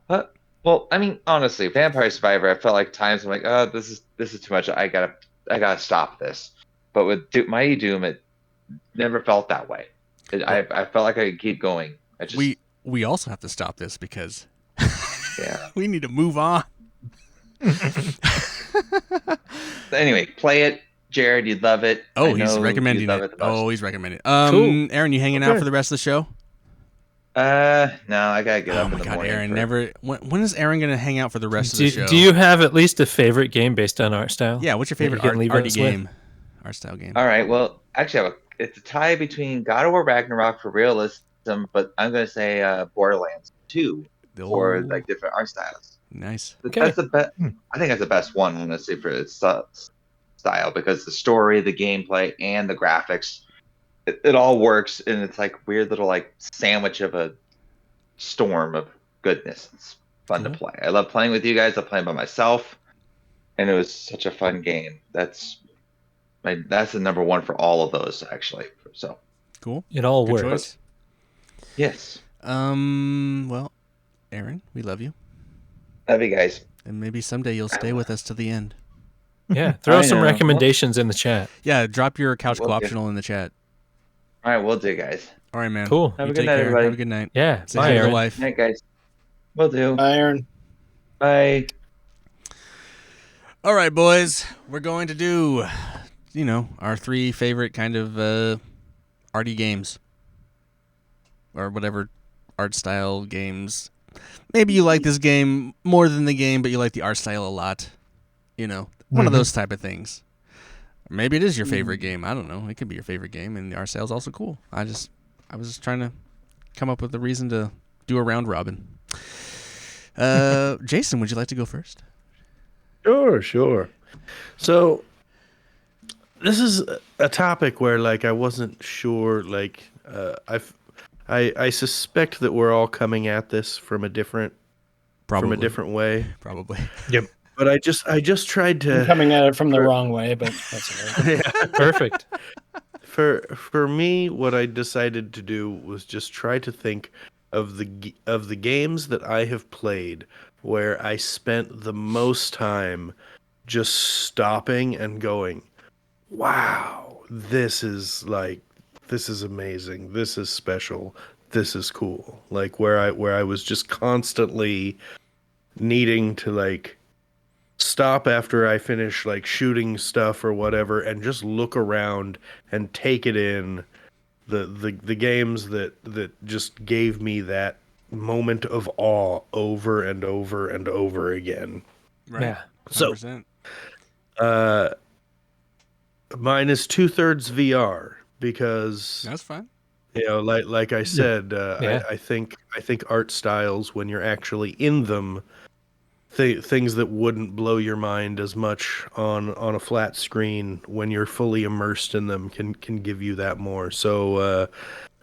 what? Well, I mean, honestly, Vampire Survivor, I felt like times I'm like, oh, this is too much. I gotta stop this. But with Mighty Doom, it never felt that way. I felt like I could keep going. We also have to stop this because Yeah. we need to move on. Anyway, play it, Jared. You'd love it. Oh, I he's know recommending you'd love it. the most. Oh, he's recommending it. Cool. Aaron, you hanging out Okay. for the rest of the show? No, I gotta get Oh up in my the god, morning. Aaron! for- Never. When is Aaron gonna hang out for the rest of the show? Do you have at least a favorite game based on art style? Yeah. What's your that you favorite can leave arty us with? game? Art style game. All right. Well, actually, it's a tie between God of War Ragnarok for realism, but I'm gonna say Borderlands 2 for Oh, like different art styles. nice. Okay. That's the best. I think that's the best one, honestly, for its style because the story, the gameplay, and the graphics, it all works, and it's like weird little like sandwich of a storm of goodness. It's fun to Cool. play. I love playing with you guys. I play by myself, and it was such a fun game. That's the number one for all of those actually. So Cool. It all Good works. choice. yes, Well, Aaron, we love you, love you guys. and maybe someday you'll stay with us to the end. Yeah. Throw I some know. recommendations in the chat. Yeah, drop your couch Will do. co-optional in the chat. All right, we'll do, guys. All right, man. Cool. Have You a good take night, care. everybody. Have a good night. Yeah. Say Bye, hi to the Aaron. wife. Good night, guys. Will do. Iron. Bye. All right, boys. We're going to do, our 3 favorite kind of arty games. Or whatever art style games. Maybe you like this game more than the game, but you like the art style a lot. One of those type of things. Or maybe it is your favorite game. I don't know. It could be your favorite game, and the art style is also cool. I was just trying to come up with a reason to do a round robin. Jason, would you like to go first? Sure. So this is a topic where like I wasn't sure. Like I suspect that we're all coming at this from a different way. Probably. But I just tried I'm to coming at it from the wrong way, but that's all right. Perfect. for me, what I decided to do was just try to think of the games that I have played where I spent the most time just stopping and going, "Wow, this is amazing. This is special. This is cool." Like where I was just constantly needing to like stop after I finish like shooting stuff or whatever and just look around and take it in the games that just gave me that moment of awe over and over and over again. Right. Yeah. So 100%. Mine is 2/3 VR because That's fine. like I said, Yeah. I think art styles when you're actually in them things that wouldn't blow your mind as much on a flat screen when you're fully immersed in them can give you that more. So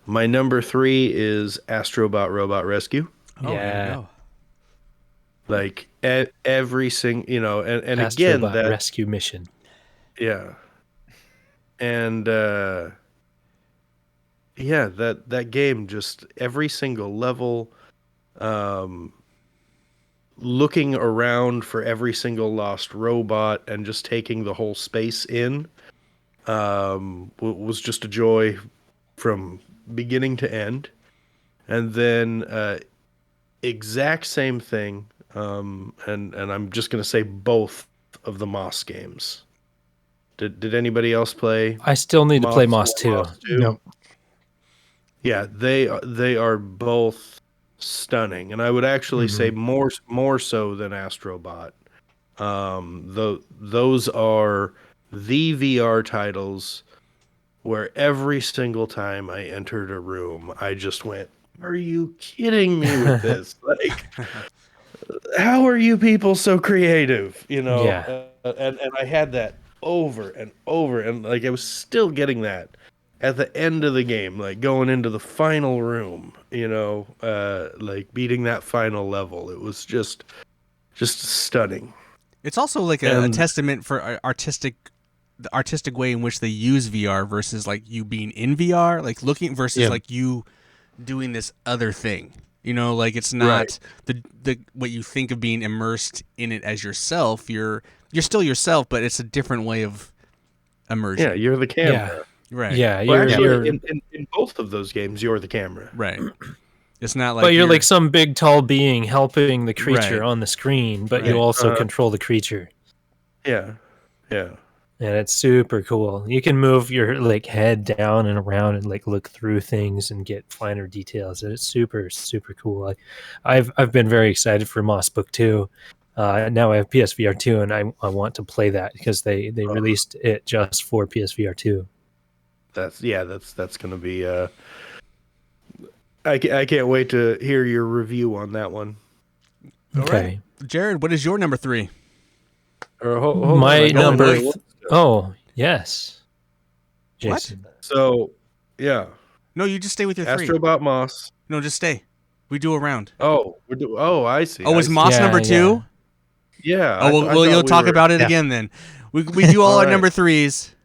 my number 3 is Astrobot Robot Rescue. Oh, there you Yeah. go. Like every single, and again Astrobot that rescue mission. yeah, and yeah, that game, just every single level, looking around for every single lost robot and just taking the whole space in, was just a joy from beginning to end. And then exact same thing, and I'm just gonna say both of the Moss games. Did anybody else play I still need to play Moss 1, 2. Moss 2? No. Yeah, they are both stunning, and I would actually say more so than Astrobot. Those are the VR titles where every single time I entered a room, I just went, "Are you kidding me with this? Like, how are you people so creative?" Yeah. And I had that over and over, and like I was still getting that at the end of the game, like going into the final room, like beating that final level. It was just stunning. It's also like a And- testament for the artistic way in which they use VR versus like you being in VR, like looking versus Yeah. like you doing this other thing. Like it's not the what you think of being immersed in it as yourself. You're still yourself, but it's a different way of immersion. Yeah, you're the camera. Right. Yeah, Well, you're, actually, you're in both of those games, you're the camera. Right. It's not like but you're like some big tall being helping the creature Right. on the screen, but you Right. also control the creature. Yeah, yeah. And it's super cool. You can move your like head down and around and like look through things and get finer details. And it's super, super cool. Like, I've been very excited for Moss Book 2. Now I have PSVR 2 and I want to play that because they released it just for PSVR 2. That's going to be. I can't wait to hear your review on that one. All Okay. right. Jared, what is your number 3? Or hold on, My I got number. another one. Oh, yes. What? Jason. So, yeah, No, you just stay with your 3. Astrobot Moss. No, just stay. We do a round. Oh, I see. Oh, I was see. Moss Yeah, number 2? Yeah. Oh, well, you'll talk about it again then. We do all All our right. number 3s.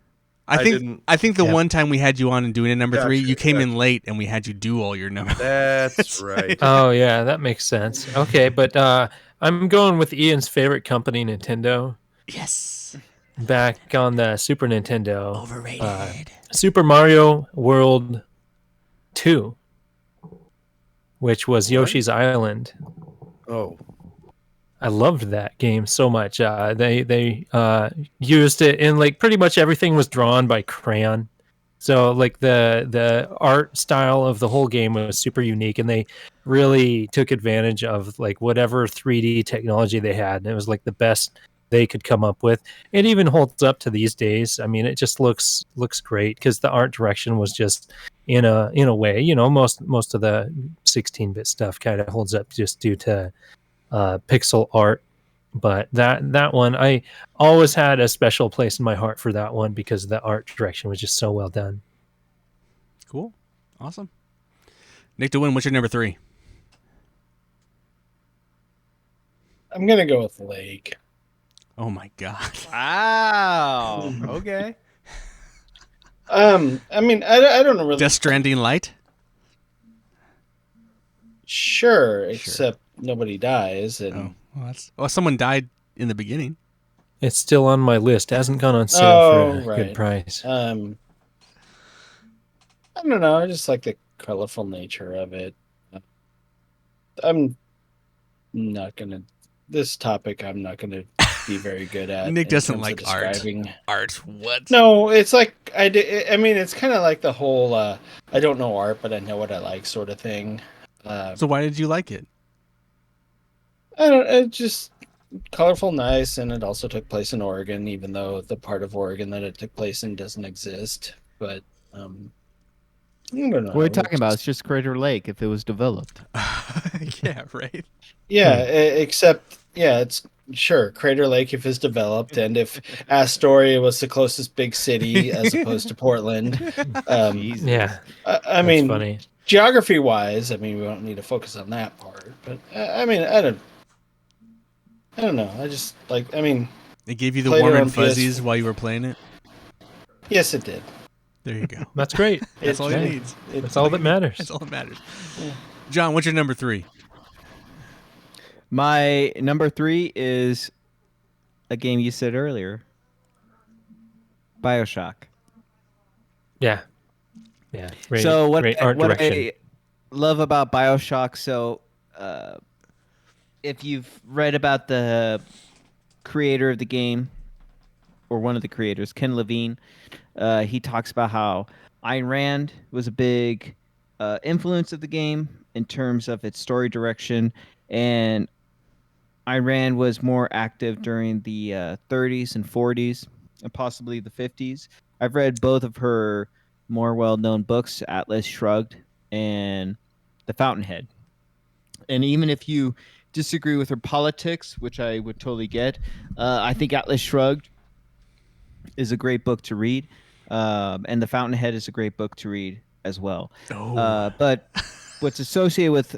I think the Yeah. one time we had you on and doing a number 3, Gotcha, you came in late and we had you do all your numbers. That's right. Oh, yeah, that makes sense. Okay, but I'm going with Ian's favorite company, Nintendo. Yes. Back on the Super Nintendo. Overrated. Super Mario World 2, which was Yoshi's Island. Oh, I loved that game so much. They used it in like pretty much everything was drawn by crayon. So like the art style of the whole game was super unique, and they really took advantage of like whatever 3D technology they had. And it was like the best they could come up with. It even holds up to these days. I mean, it just looks great because the art direction was just in a way, most of the 16-bit stuff kind of holds up just due to pixel art. But that one, I always had a special place in my heart for that one because the art direction was just so well done. Cool. Awesome. Nick DeWin, what's your number 3? I'm gonna go with Lake. Oh my god. Wow. Okay. I mean, I don't know really. Death Stranding Light? Sure, except nobody dies, and Someone died in the beginning. It's still on my list. It hasn't gone on sale Oh, for a good right. price. I don't know. I just like the colorful nature of it. I'm not gonna. This topic, I'm not gonna be very good at. Nick in doesn't terms of like art. describing. Art. What? No, it's like I mean, it's kind of like the whole I don't know art, but I know what I like sort of thing. So why did you like it? I don't. It's just colorful, nice, and it also took place in Oregon, even though the part of Oregon that it took place in doesn't exist. But I don't know. What are you talking about? It's just Crater Lake if it was developed. Yeah, right. Yeah, except Yeah, it's sure Crater Lake if it's developed, and if Astoria was the closest big city as opposed to Portland. Jesus. Yeah, I that's mean, funny. geography wise, I mean, we don't need to focus on that part. But I mean, I don't know. I just like. I mean, It gave you the played it warm and on fuzzies PS4. while you were playing it. Yes, it did. There you go. That's great. That's all he Hey, needs. That's all that matters. That's all that matters. John, what's your number 3? My number 3 is a game you said earlier, BioShock. Yeah, great, So great art what direction. I love about BioShock, so if you've read about the creator of the game, or one of the creators, Ken Levine, he talks about how Ayn Rand was a big influence of the game in terms of its story direction, and Ayn Rand was more active during the 30s and 40s, and possibly the 50s. I've read both of her more well-known books, Atlas Shrugged and The Fountainhead. And even if you disagree with her politics, which I would totally get, I think Atlas Shrugged is a great book to read, and The Fountainhead is a great book to read as well. But what's associated with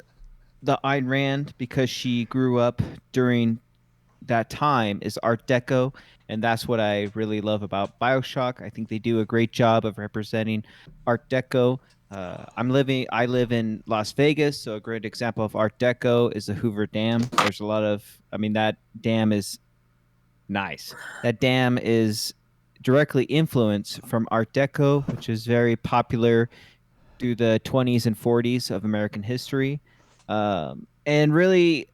the Ayn Rand, because she grew up during that time, is Art Deco, and that's what I really love about BioShock. I think they do a great job of representing Art Deco. I live in Las Vegas, so a great example of Art Deco is the Hoover Dam. There's a lot of, I mean, that dam is nice. That dam is directly influenced from Art Deco, which is very popular through the 20s and 40s of American history. And really,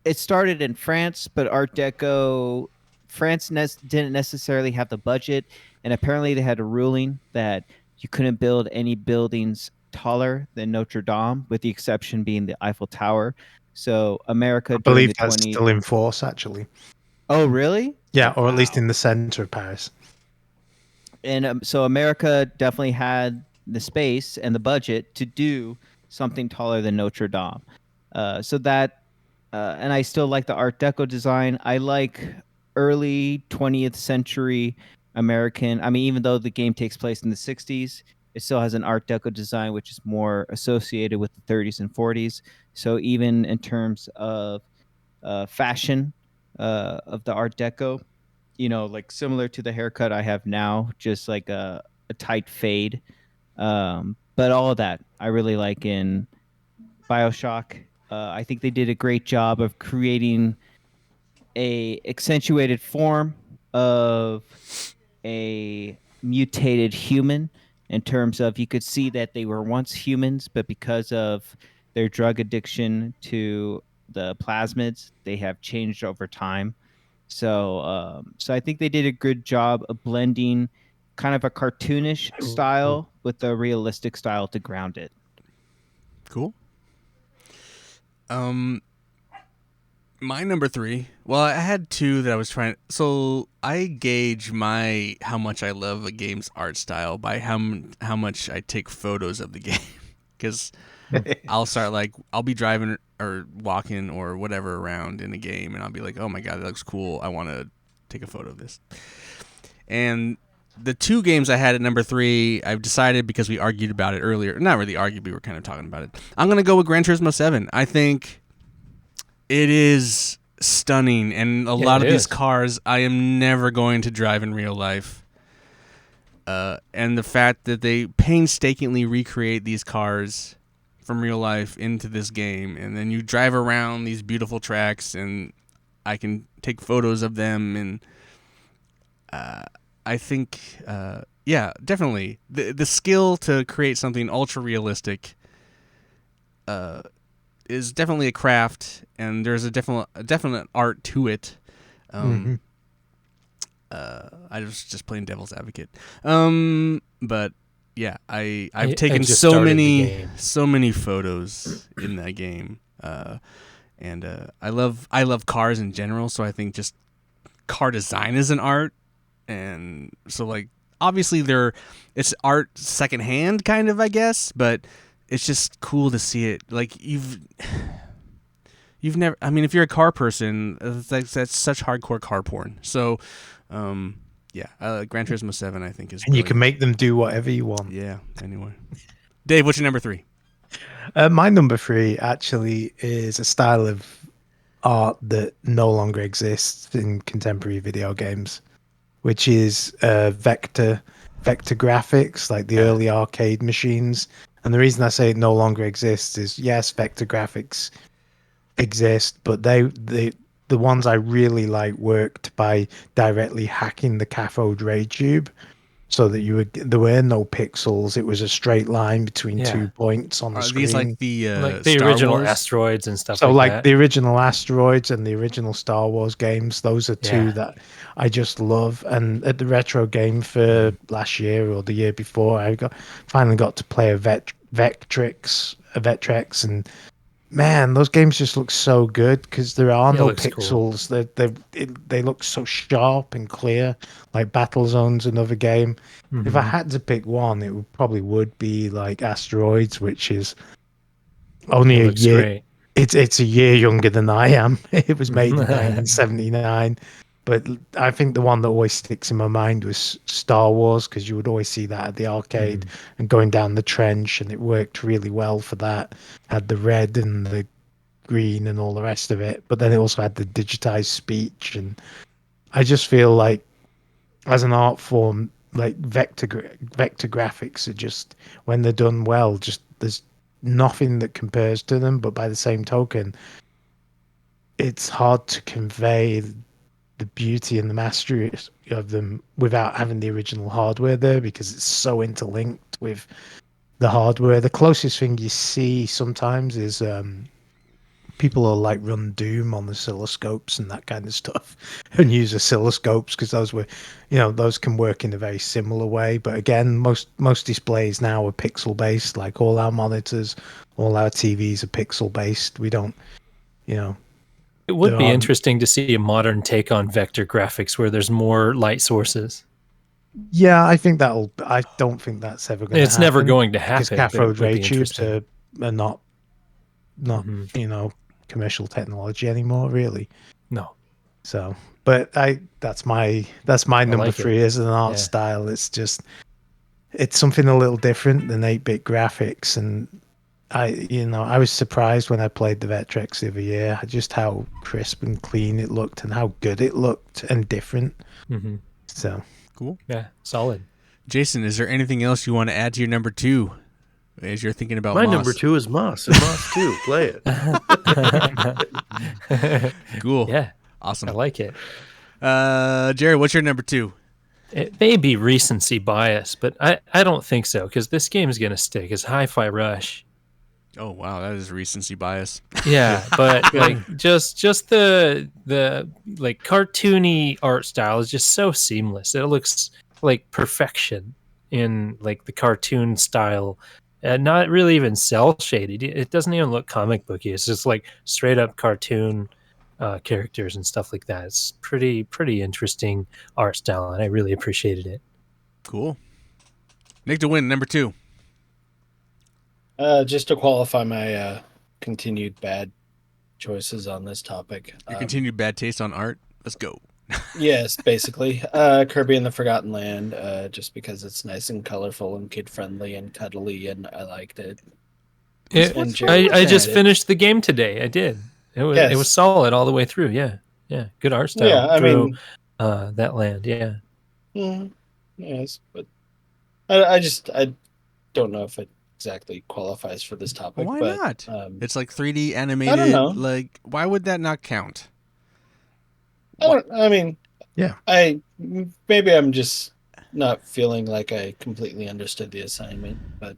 it started in France, but Art Deco, France didn't necessarily have the budget, and apparently they had a ruling that you couldn't build any buildings taller than Notre Dame, with the exception being the Eiffel Tower. So America I during believe the that's 20s. still in force, actually. Oh, really? Yeah, or at least in the center of Paris. And so America definitely had the space and the budget to do something taller than Notre Dame. And I still like the Art Deco design. I like early 20th century American. I mean, even though the game takes place in the 60s, it still has an Art Deco design, which is more associated with the 30s and 40s. So even in terms of fashion of the Art Deco, like similar to the haircut I have now, just like a tight fade. But all of that I really like in BioShock. I think they did a great job of creating a accentuated form of a mutated human, in terms of you could see that they were once humans, but because of their drug addiction to the plasmids, they have changed over time. So I think they did a good job of blending kind of a cartoonish style with a realistic style to ground it. Cool. My number 3. Well, I had 2 that I was trying. So I gauge how much I love a game's art style by how much I take photos of the game, because I'll be driving or walking or whatever around in a game, and I'll be like, oh my god, that looks cool. I want to take a photo of this. And the 2 games I had at number 3, I've decided, because we argued about it earlier. Not really argued, we were kind of talking about it. I'm going to go with Gran Turismo 7. I think it is stunning, and a lot of these cars I am never going to drive in real life. And the fact that they painstakingly recreate these cars from real life into this game, and then you drive around these beautiful tracks, and I can take photos of them, and I think, definitely the skill to create something ultra realistic is definitely a craft, and there's a definite art to it. I was just playing devil's advocate. But yeah, I've taken so many photos in that game. And I love cars in general, so I think just car design is an art. And so, like, obviously it's art secondhand kind of, I guess, but it's just cool to see it. Like, you've never. I mean, if you're a car person, that's such hardcore car porn. So, yeah, Gran Turismo 7, I think, is. And you can brilliant. make them do whatever you want. Yeah. Anyway, Dave, what's your number 3? My number 3 actually is a style of art that no longer exists in contemporary video games, which is vector graphics, like the early arcade machines. And the reason I say it no longer exists is, yes, vector graphics exist, but the ones I really like worked by directly hacking the cathode ray tube, so that there were no pixels. It was a straight line between 2 points on the Are screen. these like the the original Wars? asteroids and stuff So like like that. the original Asteroids and the original Star Wars games, those are two Yeah. that I just love. And at the retro game for last year or the year before, finally got to play a Vectrex, and man, those games just look so good because there are Yeah, it no looks cool. pixels. They look so sharp and clear, like Battlezone's another game. If I Mhm. had to pick one, it would be like Asteroids, which is only It a looks year. great. It's a year younger than I am. It was made in 1979, but I think the one that always sticks in my mind was Star Wars, because you would always see that at the arcade and going down the trench, and it worked really well for that. Had the red and the green and all the rest of it, but then it also had the digitized speech, and I just feel like as an art form, like vector graphics are just, when they're done well, just there's nothing that compares to them. But by the same token, it's hard to convey the beauty and the mastery of them without having the original hardware there, because it's so interlinked with the hardware. The closest thing you see sometimes is people will like run Doom on oscilloscopes and that kind of stuff, and use oscilloscopes because those can work in a very similar way. But again, most displays now are pixel based. Like all our monitors, all our TVs are pixel based. We don't, It would there be aren't. interesting to see a modern take on vector graphics where there's more light sources. Yeah, I don't think that's ever going to It's happen. never going to because happen, but cathode it would ray be tubes interesting. are not Mhm. commercial technology anymore, really. No, So, but that's my number like it. 3 as an art Yeah. style. It's something a little different than 8-bit graphics, and I was surprised when I played the Vectrex the other year, just how crisp and clean it looked and how good it looked and different. Mhm. So, Cool. Yeah, solid. Jason, is there anything else you want to add to your number 2 as you're thinking about My Moss? number 2 is Moss, and Moss 2. Play it. Cool. Yeah, Awesome. I like it. Jared, what's your number 2? It may be recency bias, but I don't think so, because this game is going to stick. It's Hi-Fi Rush. Oh wow, that is recency bias. Yeah, but like just the like cartoony art style is just so seamless. It looks like perfection in like the cartoon style, and not really even cell shaded. It doesn't even look comic booky. It's just like straight up cartoon characters and stuff like that. It's pretty interesting art style, and I really appreciated it. Cool. Nick to win, number 2. Just to qualify my continued bad choices on this topic. Your continued bad taste on art. Let's go. Yes, basically. Kirby and the Forgotten Land, just because it's nice and colorful and kid friendly and cuddly, and I liked it. I just finished the game today. I did. It was solid all the way through. Yeah, good art style. Yeah, I mean, that land. Yeah. Yes, but I don't know if it exactly qualifies for this topic. Why but, not? It's like 3D animated. I don't know. Like, why would that not count? I mean, yeah. Maybe I'm just not feeling like I completely understood the assignment, but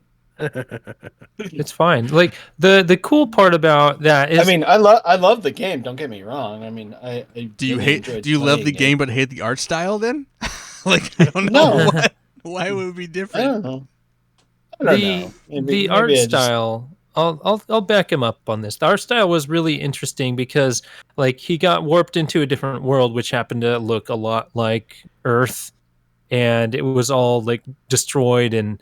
It's fine. Like the cool part about that is, I mean, I love the game. Don't get me wrong. I mean, I Do you really hate? enjoyed Do you love the playing game it. but hate the art style? Then, like, I don't know. No. Why would it be I different? don't know. I don't know. the art style. I'll back him up on this. The art style was really interesting because like he got warped into a different world, which happened to look a lot like Earth, and it was all like destroyed. And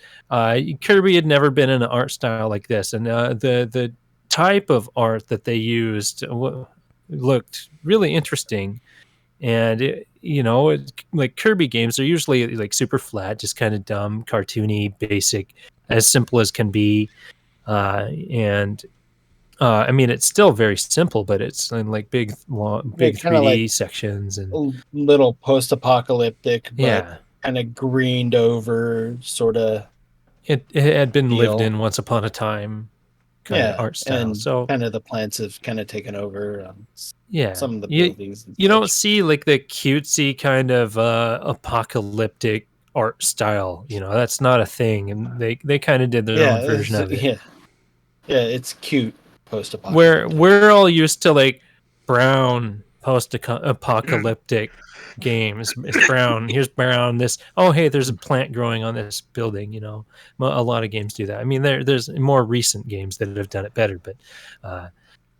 Kirby had never been in an art style like this, and the type of art that they used looked really interesting. And like Kirby games are usually like super flat, just kind of dumb, cartoony, basic, as simple as can be. And I mean, it's still very simple, but it's in like big kind 3D of like sections, and a little post-apocalyptic, but yeah, kind of greened over sort of it had been lived deal. in once upon a time kind of art style. And So kind of the plants have kind of taken over yeah, some of the you buildings. And you don't such. see like the cutesy kind of apocalyptic art style. That's not a thing, and they kind of did their own version of it. Yeah, it's cute Where post-apocalyptic. we're all used to like brown post-apocalyptic games. It's brown. Here's brown. This. Oh, hey, there's a plant growing on this building. A lot of games do that. I mean, there's more recent games that have done it better, but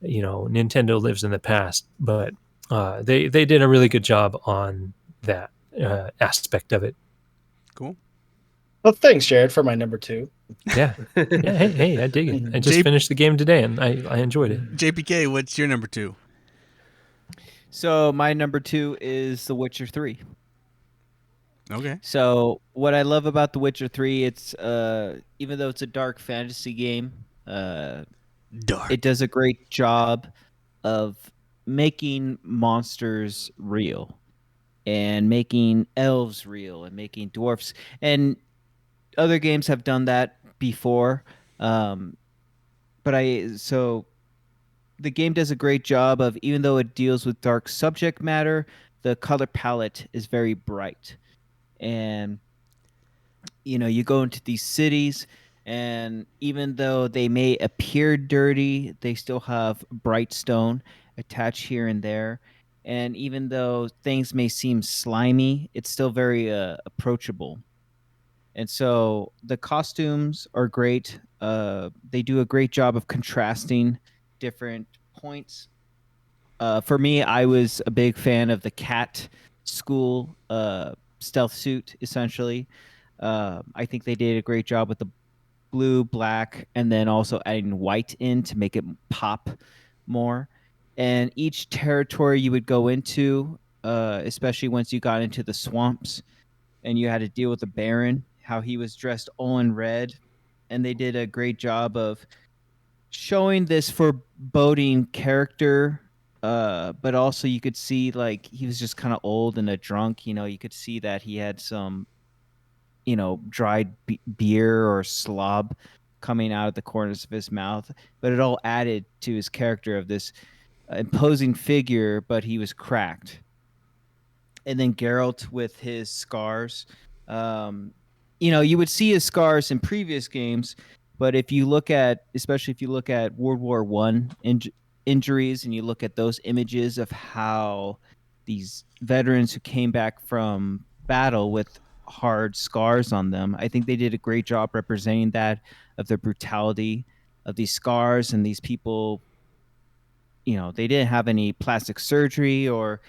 Nintendo lives in the past. But they did a really good job on that aspect of it. Cool. Well, thanks, Jared, for my number 2. Yeah. Hey, I dig it. I just finished the game today, and I enjoyed it. JPK, what's your number 2? So my number 2 is The Witcher 3. Okay. So what I love about The Witcher 3, it's even though it's a dark fantasy game, it does a great job of making monsters real and making elves real and making dwarfs. And other games have done that before. So the game does a great job of, even though it deals with dark subject matter, the color palette is very bright. And you go into these cities, and even though they may appear dirty, they still have bright stone attached here and there. And even though things may seem slimy, it's still very approachable. And so the costumes are great. They do a great job of contrasting different points. For me, I was a big fan of the cat school stealth suit, essentially. I think they did a great job with the blue, black, and then also adding white in to make it pop more. And each territory you would go into, especially once you got into the swamps and you had to deal with the Baron, how he was dressed all in red. And they did a great job of showing this foreboding character, but also you could see like he was just kind of old and a drunk. You could see that he had some dried beer or slob coming out of the corners of his mouth, but it all added to his character of this imposing figure, but he was cracked. And then Geralt with his scars. You would see his scars in previous games, but especially if you look at World War One injuries, and you look at those images of how these veterans who came back from battle with hard scars on them, I think they did a great job representing that, of the brutality of these scars. And these people, they didn't have any plastic surgery or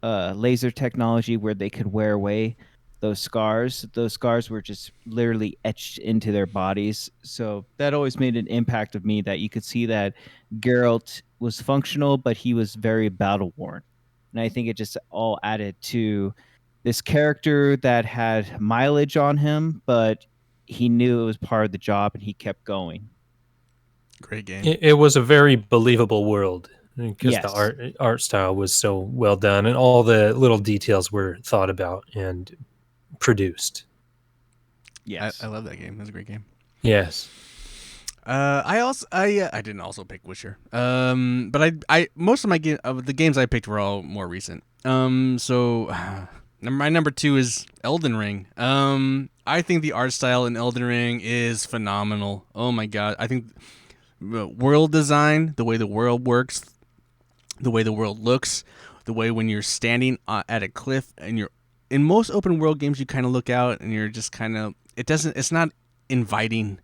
laser technology where they could wear away those scars. Those scars were just literally etched into their bodies. So that always made an impact of me, that you could see that Geralt was functional, but he was very battle worn. And I think it just all added to this character that had mileage on him, but he knew it was part of the job and he kept going. Great game. It was a very believable world, because Yes. the art style was so well done, and all the little details were thought about and produced. Yes. I love that game. That's a great game. Yes. I didn't also pick Witcher. But I most of the games I picked were all more recent. So my number 2 is Elden Ring. I think the art style in Elden Ring is phenomenal. Oh my god! I think world design, the way the world works, the way the world looks, the way when you're standing at a cliff and you're in most open world games, you kind of look out and you're just kind of it's not inviting.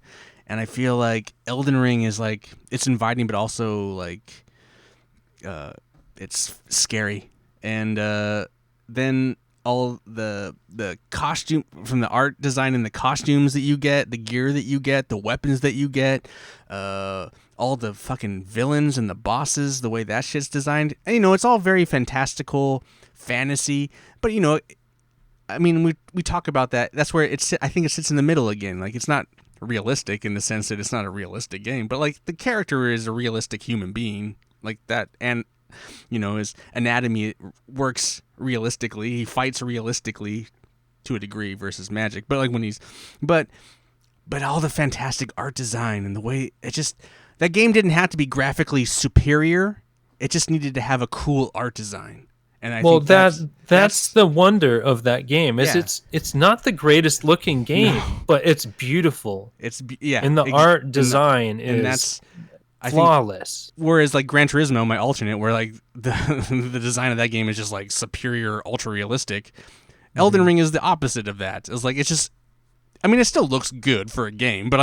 And I feel like Elden Ring is like, it's inviting, but also like, it's scary. And then all the costume, from the art design and the costumes that you get, the gear that you get, the weapons that you get, all all the fucking villains and the bosses, the way that shit's designed. And, it's all very fantastical fantasy, but I mean, we talk about that. That's where I think it sits in the middle again. Like, it's not realistic in the sense that it's not a realistic game, but like the character is a realistic human being like that, and his anatomy works realistically. He fights realistically to a degree versus magic, but like when he's but all the fantastic art design and the way that game didn't have to be graphically superior. It just needed to have a cool art design. And I think that's the wonder of that game. Is it's not the greatest looking game, but it's beautiful. And the art design is flawless. Whereas like Gran Turismo, my alternate, where like the design of that game is just like superior, ultra realistic. Elden Ring is the opposite of that. It's like it still looks good for a game, but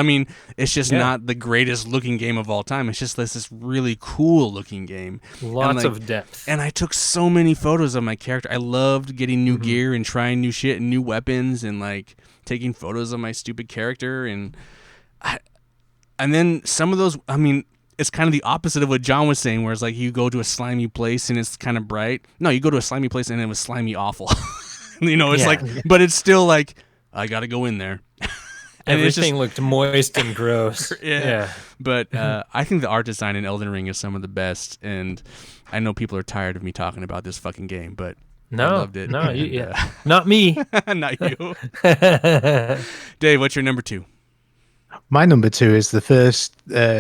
it's just not the greatest looking game of all time. It's just this really cool looking game. Lots of depth. And I took so many photos of my character. I loved getting new gear and trying new shit and new weapons and like taking photos of my stupid character. And then some of those, it's kind of the opposite of what John was saying, where it's like you go to a slimy place and it's kind of bright. No, you go to a slimy place and it was slimy awful. It's but it's still like, I got to go in there. And everything looked moist and gross. Yeah. But I think the art design in Elden Ring is some of the best. And I know people are tired of me talking about this fucking game, but I loved it. No, not me. Not you. Dave, what's your number 2? My number 2 is the first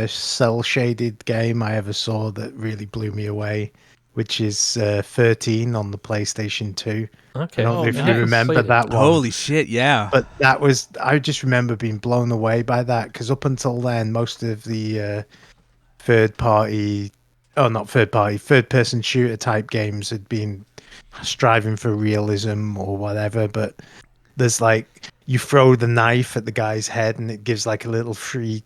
cel-shaded game I ever saw that really blew me away, which is 13 on the PlayStation 2. Okay. I don't know if you remember that one. Holy shit, yeah. But I just remember being blown away by that, because up until then, most of the third person shooter type games had been striving for realism or whatever. But there's like, you throw the knife at the guy's head and it gives like a little free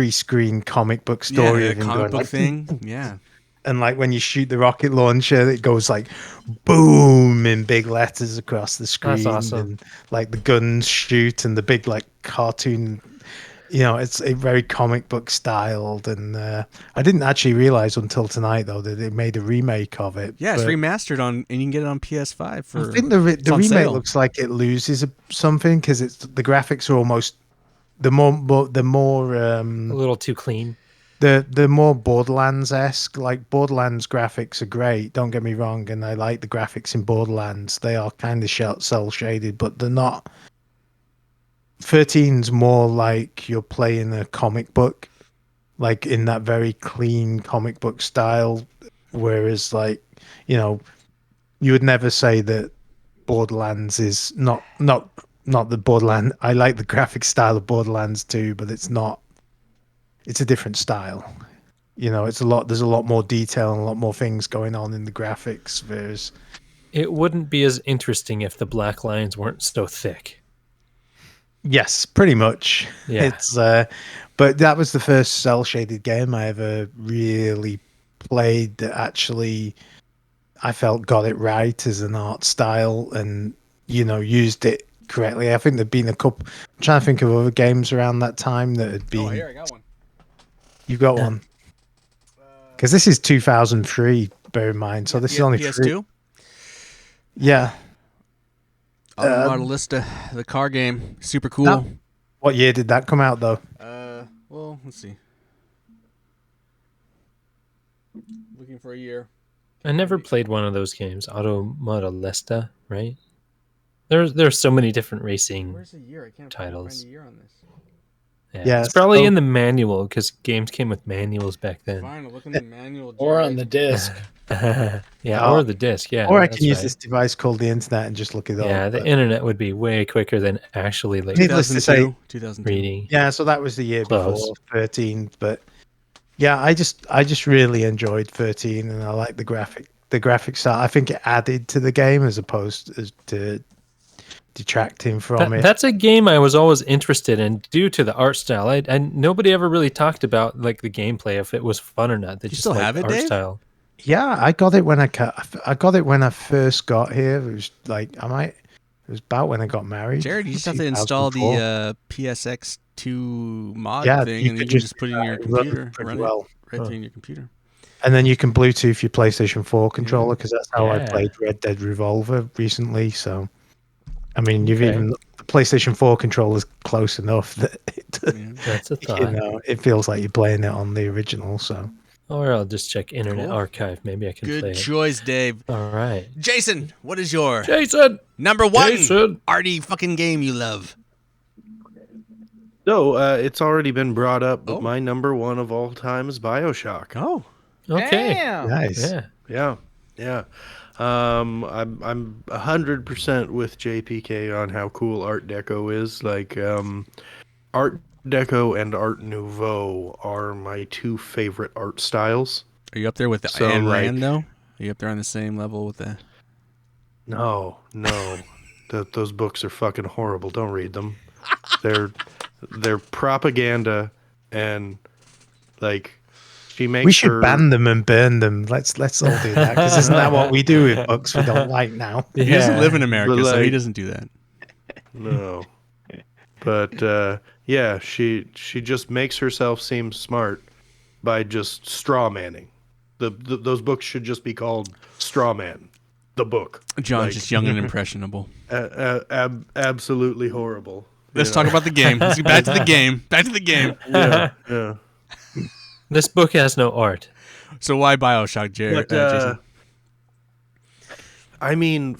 screen comic book story. Yeah, of him comic going book like, thing. Yeah. And like when you shoot the rocket launcher, it goes like boom in big letters across the screen. That's awesome. And like the guns shoot and the big like cartoon, it's a very comic book styled. And I didn't actually realize until tonight though that they made a remake of it. Yeah, it's remastered and you can get it on PS5 for. I think the remake sale. looks like it loses something because the graphics are almost the more a little too clean. The more Borderlands-esque, like Borderlands graphics are great, don't get me wrong, and I like the graphics in Borderlands. They are kind of cel-shaded, but they're not. 13's more like you're playing a comic book, like in that very clean comic book style, whereas like, you would never say that Borderlands is not the Borderlands. I like the graphic style of Borderlands too, but it's not. It's a different style. There's a lot more detail and a lot more things going on in the graphics. Whereas it wouldn't be as interesting if the black lines weren't so thick. Yes, pretty much. Yeah. It's but that was the first cel-shaded game I ever really played that actually I felt got it right as an art style and used it correctly. I think there'd been a couple. I'm trying to think of other games around that time that had been. Oh, here I got one. You got one. Because this is 2003, bear in mind. So this is only PS2? Yeah. Automodalista, the car game. Super cool. What year did that come out, though? Well, let's see. Looking for a year. I never played one of those games. Automodalista, right? There's so many different racing Where's the year? I can't titles. find a year on this. Yeah, it's probably in the manual because games came with manuals back then. Fine, look in the manual. Or on the disc. Or the disc. Yeah, or I can use this device called the internet and just look it up. Yeah, the internet would be way quicker than actually like Needless to say, 2002. reading. Yeah, so that was the year Close. before 13. But yeah, I just really enjoyed 13, and I like the graphic style. I think it added to the game as opposed to detracting from it. That's a game I was always interested in due to the art style. And nobody ever really talked about like the gameplay, if it was fun or not. They just still liked have the it, art Dave? style. Yeah, I got it when I got it when I first got here. It was like It was about when I got married. Jared, you just have to install 2004. the PSX2 mod Yeah, thing, you and you could can just just put it in your it runs computer, pretty run well. it right through in your computer. And then you can Bluetooth your PlayStation 4 controller because that's how I Yeah. played Red Dead Revolver recently. So, I mean, you've Okay. even the PlayStation 4 controller is close enough that That's a you thought. know it feels like you're playing it on the original. So, Or I'll just check Internet Cool. Archive. Maybe I can play Good it. choice, Dave. All right. Jason, what is your Jason! number one Jason! arty fucking game you love? So it's already been brought up, but Oh. my number one of all time is BioShock. Oh, Okay. Damn. nice. Yeah. Yeah. I'm 100% with JPK on how cool Art Deco is. Like, Art Deco and Art Nouveau are my two favorite art styles. are you up there with the So, Ayn like- Rand though? Are you up there on the same level with the? No. Those books are fucking horrible. Don't read them. They're propaganda, and like she makes. We should her, ban them and burn them. Let's all do that because isn't that what we do with books we don't like now? He doesn't live in America, But, so he like- doesn't do that. No. But yeah, she just makes herself seem smart by just straw manning. Those books should just be called Straw Man, the book. John's Like, just young and impressionable. Absolutely horrible. Let's talk about the game. Let's get back to the game. Back to the game. Yeah. This book has no art. So why BioShock, Jared? But, Jason? I mean,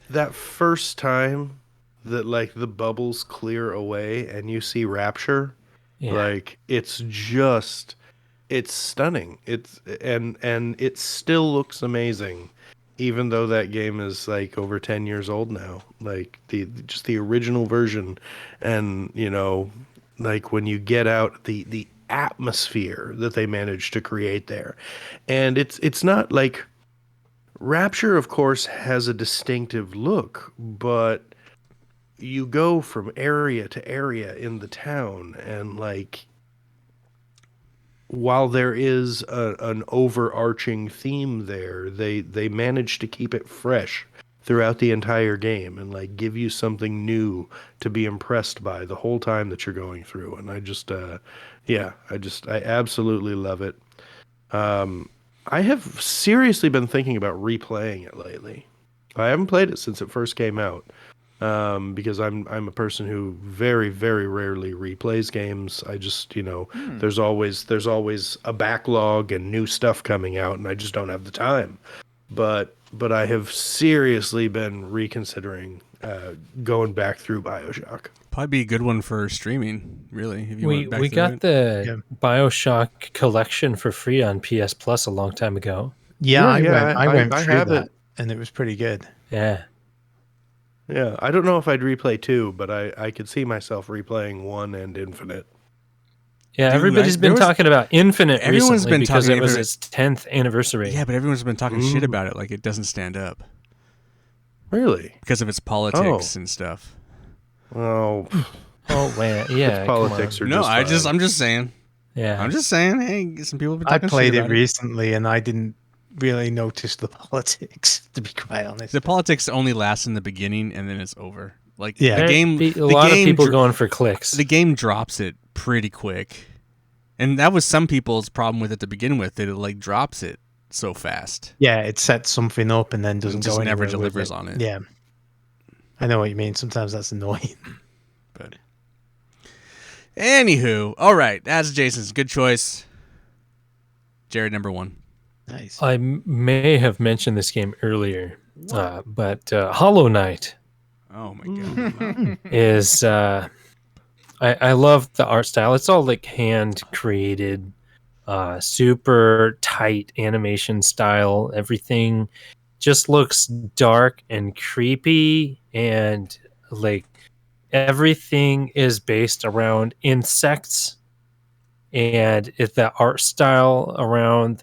that first time that like the bubbles clear away and you see Rapture, Yeah. like it's stunning. And it still looks amazing, even though that game is like over 10 years old now. Like the original version, and you know, like when you get out the atmosphere that they managed to create there, and it's not like Rapture, of course, has a distinctive look, but you go from area to area in the town, and like while there is an overarching theme there, they manage to keep it fresh throughout the entire game and like give you something new to be impressed by the whole time that you're going through. And I absolutely love it. I have seriously been thinking about replaying it lately. I haven't played it since it first came out. Because I'm a person who very, very rarely replays games. I just, you know, there's always a backlog and new stuff coming out, and I just don't have the time. But I have seriously been reconsidering going back through BioShock. Probably be a good one for streaming, really. If you We went back we through got it. the BioShock collection for free on PS Plus a long time ago. Yeah, I went I through have that, it. and it was pretty good. Yeah. Yeah, I don't know if I'd replay 2, but I could see myself replaying 1 and Infinite. Yeah, Dude, everybody's there been was- talking about Infinite everyone's recently been because talking it was Infinite. its 10th anniversary. Yeah, but everyone's been talking shit about it, like it doesn't stand up Really? because of its politics and stuff. Oh, Oh man, yeah. politics are No, just fine. I'm just saying. Yeah. I'm just saying. Hey, some people have been I talking played shit it about recently, and I didn't really notice the politics, to be quite honest. The politics only lasts in the beginning, and then it's over. Like Yeah. the game, a the lot of game people dr- going for clicks. the game drops it pretty quick, and that was some people's problem with it to begin with. That it like drops it so fast. Yeah, it sets something up and then doesn't just go never anywhere with delivers on it. Yeah, I know what you mean. Sometimes that's annoying. But anywho, all right, that's Jason's good choice. Jared, number one. Nice. I may have mentioned this game earlier, but Hollow Knight Oh my god. is. I love the art style. It's all like hand created, super tight animation style. Everything just looks dark and creepy, and like everything is based around insects, and the art style around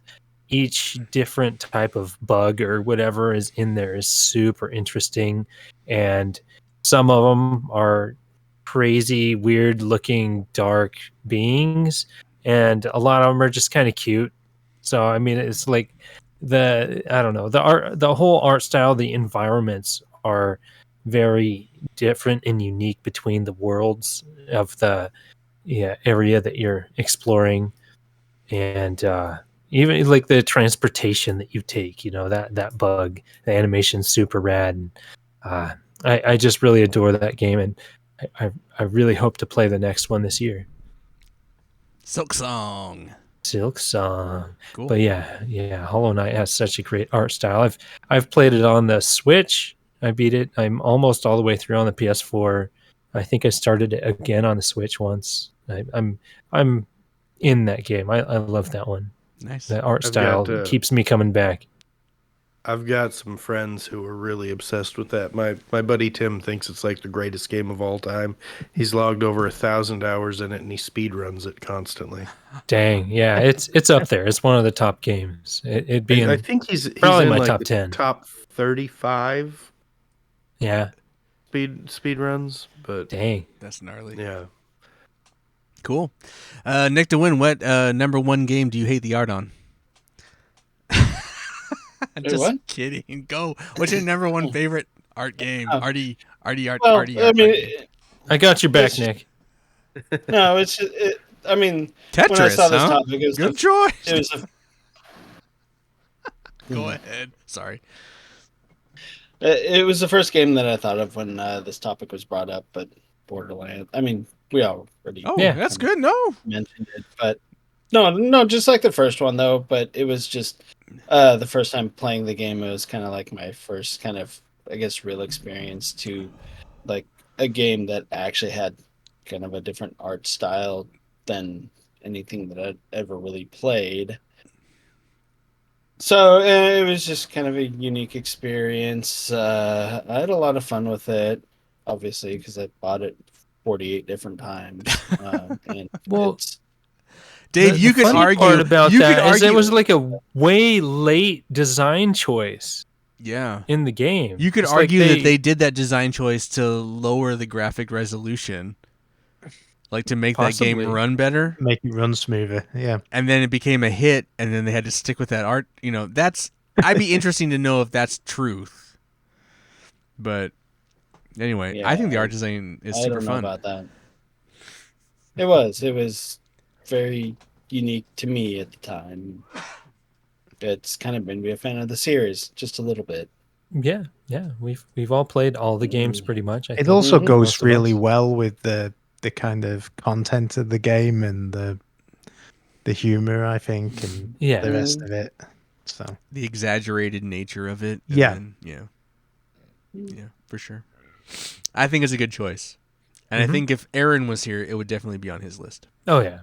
each different type of bug or whatever is in there is super interesting, and some of them are crazy, weird looking dark beings, and a lot of them are just kind of cute. So I mean, it's like the whole art style, the environments are very different and unique between the worlds of the area that you're exploring, and even like the transportation that you take. That bug, the animation's super rad, and I just really adore that game, and I really hope to play the next one this year. Silk Song. Silk Song. Cool. But yeah, Hollow Knight has such a great art style. I've played it on the Switch. I beat it. I'm almost all the way through on the PS4. I think I started it again on the Switch once. I'm in that game. I love that one. Nice. That art I've style got, keeps me coming back. I've got some friends who are really obsessed with that. My buddy Tim thinks it's like the greatest game of all time. He's logged over 1,000 hours in it, and he speed runs it constantly. Dang, yeah, it's up there. It's one of the top games. It'd be in I think he's probably in my like top the 10. top 35 Yeah, speed runs. But dang. That's gnarly. yeah, Cool. Nick DeWin, what number one game do you hate the art on? Just what? kidding. Go. What's your number one favorite art game? Oh. Arty art. Well, Arty I art. mean, I got your back, It's- Nick. no, it's. I mean, when I Tetris, saw this huh? topic, Good choice. it was a Go ahead. Sorry. It was the first game that I thought of when this topic was brought up, but Borderlands. I mean, we already Oh, Yeah. that's good. No. mentioned it, but no, just like the first one though. But it was just the first time playing the game. It was kind of like my first kind of, I guess, real experience to like a game that actually had kind of a different art style than anything that I'd ever really played. So it was just kind of a unique experience. I had a lot of fun with it, obviously, because I bought it 48 different times. And Well, it's, Dave, you the could funny argue part about you that could is it argue- was like a way late design choice Yeah. in the game. You could It's like argue that they did that design choice to lower the graphic resolution, like to make that Possibly. game run better. Make it run smoother. Yeah. And then it became a hit, and then they had to stick with that art. That's I'd be interesting to know if that's truth. But anyway, I think the art design is I super don't know fun. about that. It was very unique to me at the time. It's kind of made me a fan of the series just a little bit. Yeah. We've all played all the games pretty much. I It think. also Mhm. goes Most of really us. well with the kind of content of the game and the humor, I think, and Yeah. the rest of it. So The exaggerated nature of it. and Yeah. then, yeah, for sure. I think it's a good choice, and I Mhm. think if Aaron was here, it would definitely be on his list. Oh yeah.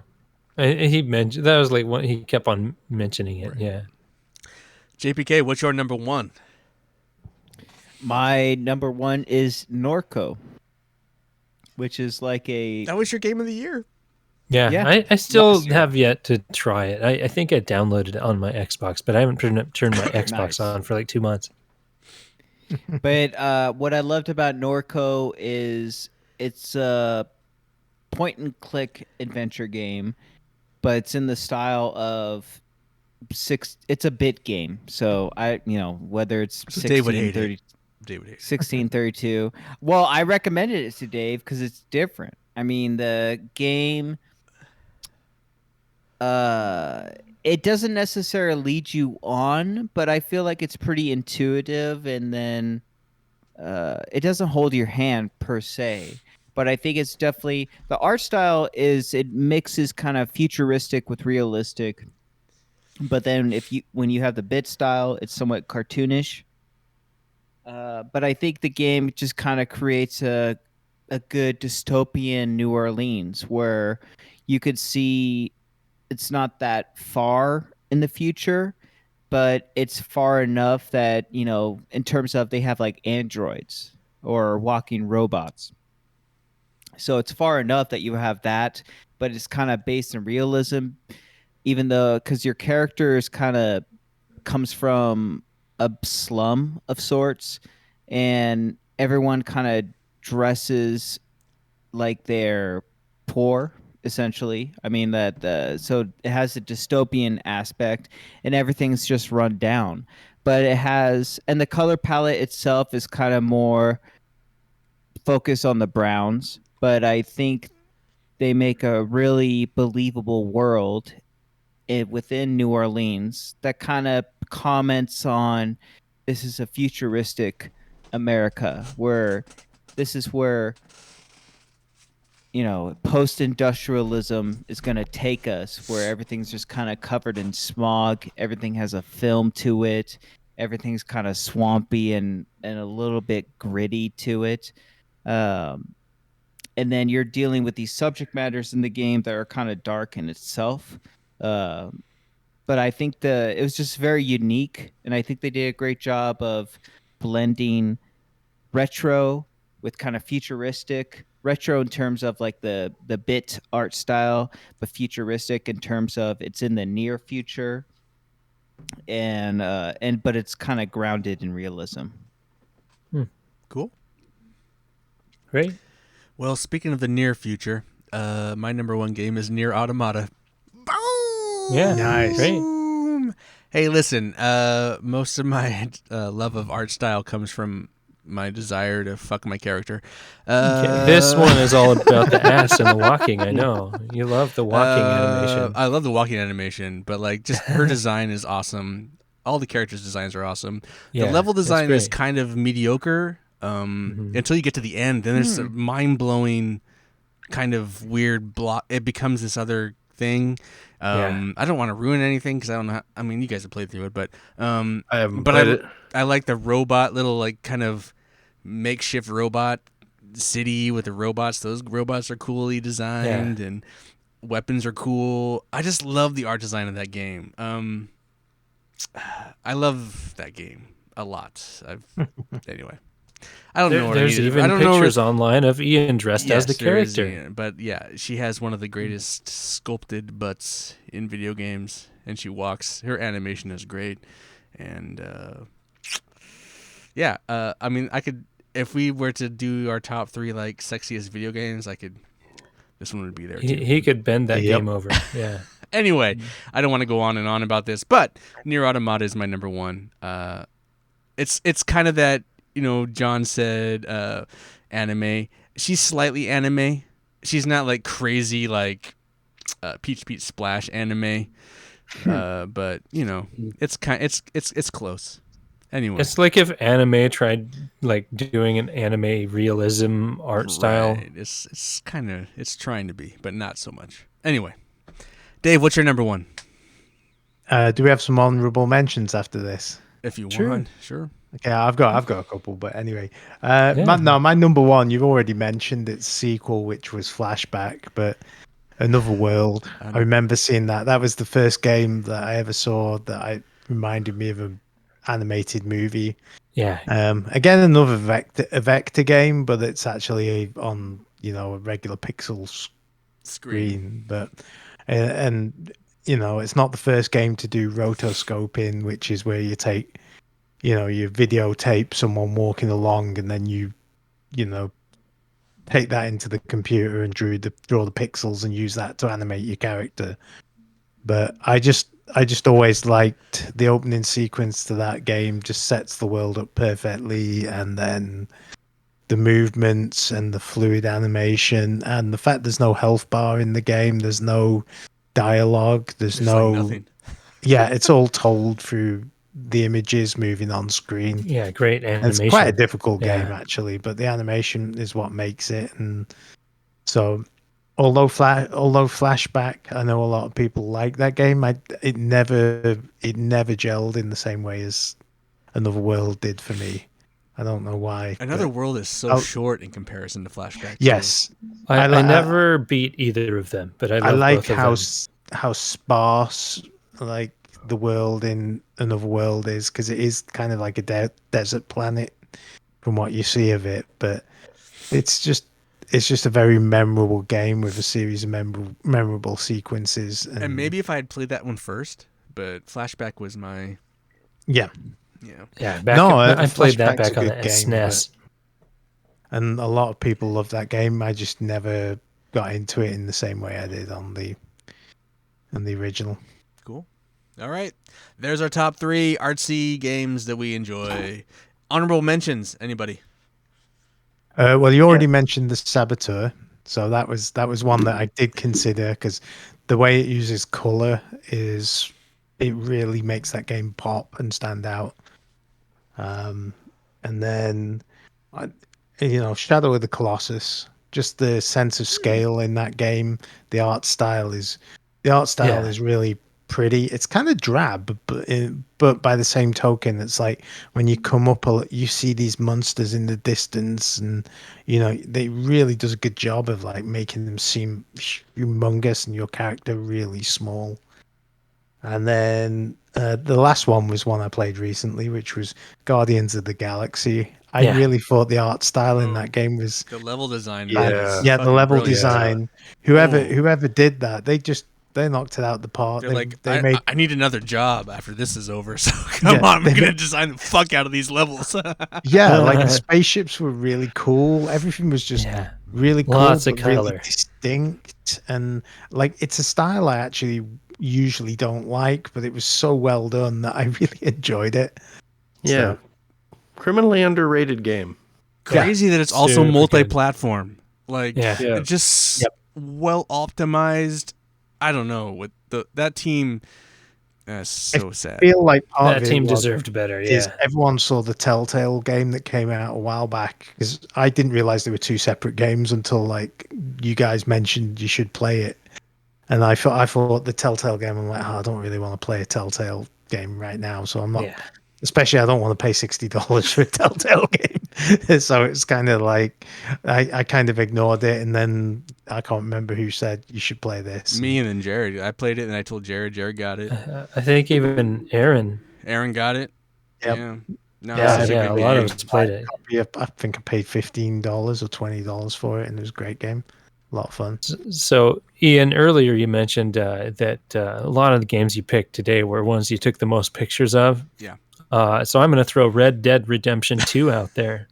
And he mentioned that was like what he kept on mentioning it. Right. Yeah. JPK, what's your number one? My number one is Norco, which is like a That was your game of the year. Yeah, Yeah. I still Last year. have yet to try it. I think I downloaded it on my Xbox, but I haven't turned my Xbox Nice. on for like 2 months. But what I loved about Norco is it's a point and click adventure game, but it's in the style of it's a bit game. So whether it's So Dave would hate 1630 it. Dave would hate it. 1632. Well, I recommended it to Dave because it's different. I mean, the game, it doesn't necessarily lead you on, but I feel like it's pretty intuitive, and then it doesn't hold your hand per se. But I think it's definitely the art style it mixes kind of futuristic with realistic. But then when you have the bit style, it's somewhat cartoonish. But I think the game just kind of creates a good dystopian New Orleans where you could see it's not that far in the future, but it's far enough that, in terms of they have like androids or walking robots. So it's far enough that you have that, but it's kind of based in realism, even though because your character is kind of comes from a slum of sorts, and everyone kind of dresses like they're poor, essentially. I mean so it has a dystopian aspect, and everything's just run down. But it has, and the color palette itself is kind of more focus on the Browns, but I think they make a really believable world within New Orleans that kind of comments on this is a futuristic America where this is where post-industrialism is going to take us, where everything's just kind of covered in smog, everything has a film to it, everything's kind of swampy and a little bit gritty to it. And then you're dealing with these subject matters in the game that are kind of dark in itself. But I think it was just very unique, and I think they did a great job of blending retro with kind of futuristic. Retro in terms of like the bit art style, but futuristic in terms of it's in the near future, and but it's kind of grounded in realism. Cool. Great. Well, speaking of the near future, my number one game is Nier Automata. Boom! Yeah. Nice. Great. Hey, listen. Most of my love of art style comes from my desire to fuck my character. This one is all about the ass and the walking. I know you love the walking animation. I love the walking animation, but like just her design is awesome. All the characters' designs are awesome. Yeah, the level it's design is great. kind of mediocre until you get to the end. Then there's a mind-blowing kind of weird block. It becomes this other thing. I don't want to ruin anything because I don't know. I mean, you guys have played through it, but I haven't played it. I like the robot, little like kind of makeshift robot city with the robots. Those robots are coolly designed and weapons are cool. I just love the art design of that game. I love that game a lot. Anyway. I don't know. There's even pictures online of Ian dressed as the character. Ian, but yeah, she has one of the greatest sculpted butts in video games, and she walks. Her animation is great, and I mean, I could, if we were to do our top 3 like sexiest video games, this one would be there too. He could bend that game over. Yeah. Anyway, I don't want to go on and on about this, but Nier Automata is my number one. It's kind of that. John said anime. She's slightly anime. She's not like crazy like Peach Peach Splash anime. But it's close. Anyway, It's like if anime tried like doing an anime realism art style. right. It's trying to be, but not so much. Anyway, Dave, what's your number one? Do we have some honorable mentions after this? If you Sure. want, sure. Okay, I've got a couple, but anyway, my number one, you've already mentioned its sequel, which was Flashback, but Another World. I remember seeing that. That was the first game that I ever saw that reminded me of an animated movie. Yeah. Again, another vector game, but it's actually on a regular pixel screen. But and it's not the first game to do rotoscoping, which is where you take. You videotape someone walking along, and then you take that into the computer and draw the pixels and use that to animate your character. But I just always liked the opening sequence to that game. Just sets the world up perfectly, and then the movements and the fluid animation and the fact there's no health bar in the game. There's no dialogue. There's no like nothing. Yeah, it's all told through the images moving on screen. Yeah, great And animation. it's quite a difficult Yeah. game actually, but the animation is what makes it. And so, although Flashback, I know a lot of people like that game. It never gelled in the same way as Another World did for me. I don't know why. Another but World is so short in comparison to Flashback. yes, I li- never beat either of them, but I love like both of how them. how sparse like the world in Another World is, because it is kind of like a desert planet from what you see of it, but it's just a very memorable game with a series of memorable sequences. And maybe if I had played that one first, but Flashback was my yeah, Yeah, I played that Flashback's back a on good the game, SNES. and a lot of people love that game. I just never got into it in the same way I did on the original. Cool. All right. There's our top 3 artsy games that we enjoy. Honorable mentions, anybody? Well, you already mentioned the Saboteur, so that was one that I did consider because the way it uses color it really makes that game pop and stand out. And then, I, Shadow of the Colossus, just the sense of scale in that game. The art style is really pretty. It's kind of drab, but by the same token, it's like when you come up, you see these monsters in the distance, and they really does a good job of like making them seem humongous and your character really small. And then the last one was one I played recently, which was Guardians of the Galaxy. I really thought the art style in that game was The level design. Yeah. was the fucking level brilliant. design. Whoever did that, they knocked it out the park. They're They like, they made I need another job after this is over, so come Yeah, on, I'm they gonna made- design the fuck out of these levels. like the spaceships were really cool. Everything was just really cool, Lots of but really color. distinct, and like it's a style I actually usually don't like, but it was so well done that I really enjoyed it. Yeah. So, Criminally underrated game. Crazy that it's also Super good. multi-platform. Like, Yeah. Yeah. it's just well optimized. I don't know what that team. That's so sad. I feel like part That of it team was- deserved better. is Yeah. everyone saw the Telltale game that came out a while back, because I didn't realize there were two separate games until like you guys mentioned you should play it, and I thought the Telltale game. I'm like, I don't really want to play a Telltale game right now, so I'm not. Yeah. Especially, I don't want to pay $60 for a Telltale game. So it's kind of like I kind of ignored it, and then I can't remember who said you should play this. Me and then Jared. I played it and I told Jared. Jared got it. I think even Aaron. Aaron got it. Yep. Yeah. No, Yeah, it's such Yeah. a A good lot game. of us played it. I think I paid $15 or $20 for it, and it was a great game. A lot of fun. So, Ian, earlier you mentioned that a lot of the games you picked today were ones you took the most pictures of. Yeah. So I'm going to throw Red Dead Redemption 2 out there.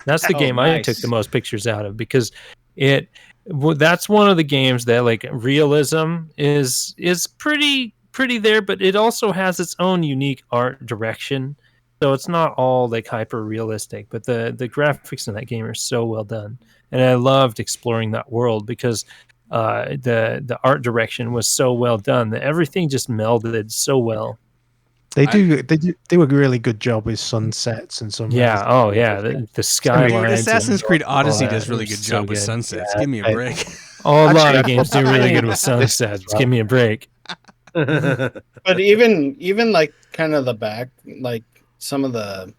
That's the Oh, game I nice. took the most pictures out of because that's one of the games that like realism is pretty there, but it also has its own unique art direction. So it's not all like hyper realistic, but the graphics in that game are so well done, and I loved exploring that world because the art direction was so well done that everything just melded so well. They do a really good job with sunsets and sunrises. Yeah. Oh, yeah. The skylines. Dude, Assassin's and Creed Odyssey all does that really was good so job with good. sunsets. Give me a break. Oh, a lot Actually, of games do really good with This sunsets. as well. Give me a break. But even like kind of the back, like some of the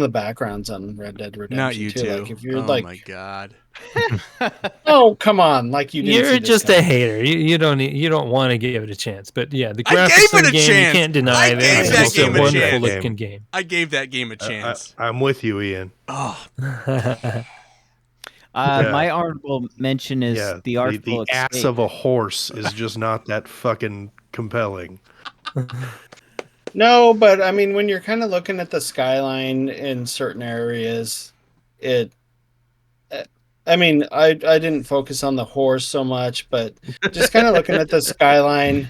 backgrounds on Red Dead Redemption Not you too. two. Like if you're Oh like, my god. oh come on, like you didn't see You're this just coming. a hater. You don't want to give it a chance. But yeah, the I graphics gave in it the a game chance. you can't deny I that gave it's that also game a a wonderful chance. looking game. I gave that game a chance. I'm with you, Ian. Oh, My honorable mention is Yeah, the Artful the ass Escape. of a horse is just not that fucking compelling. No, but I mean, when you're kind of looking at the skyline in certain areas, it. I mean, I didn't focus on the horse so much, but just kind of looking at the skyline,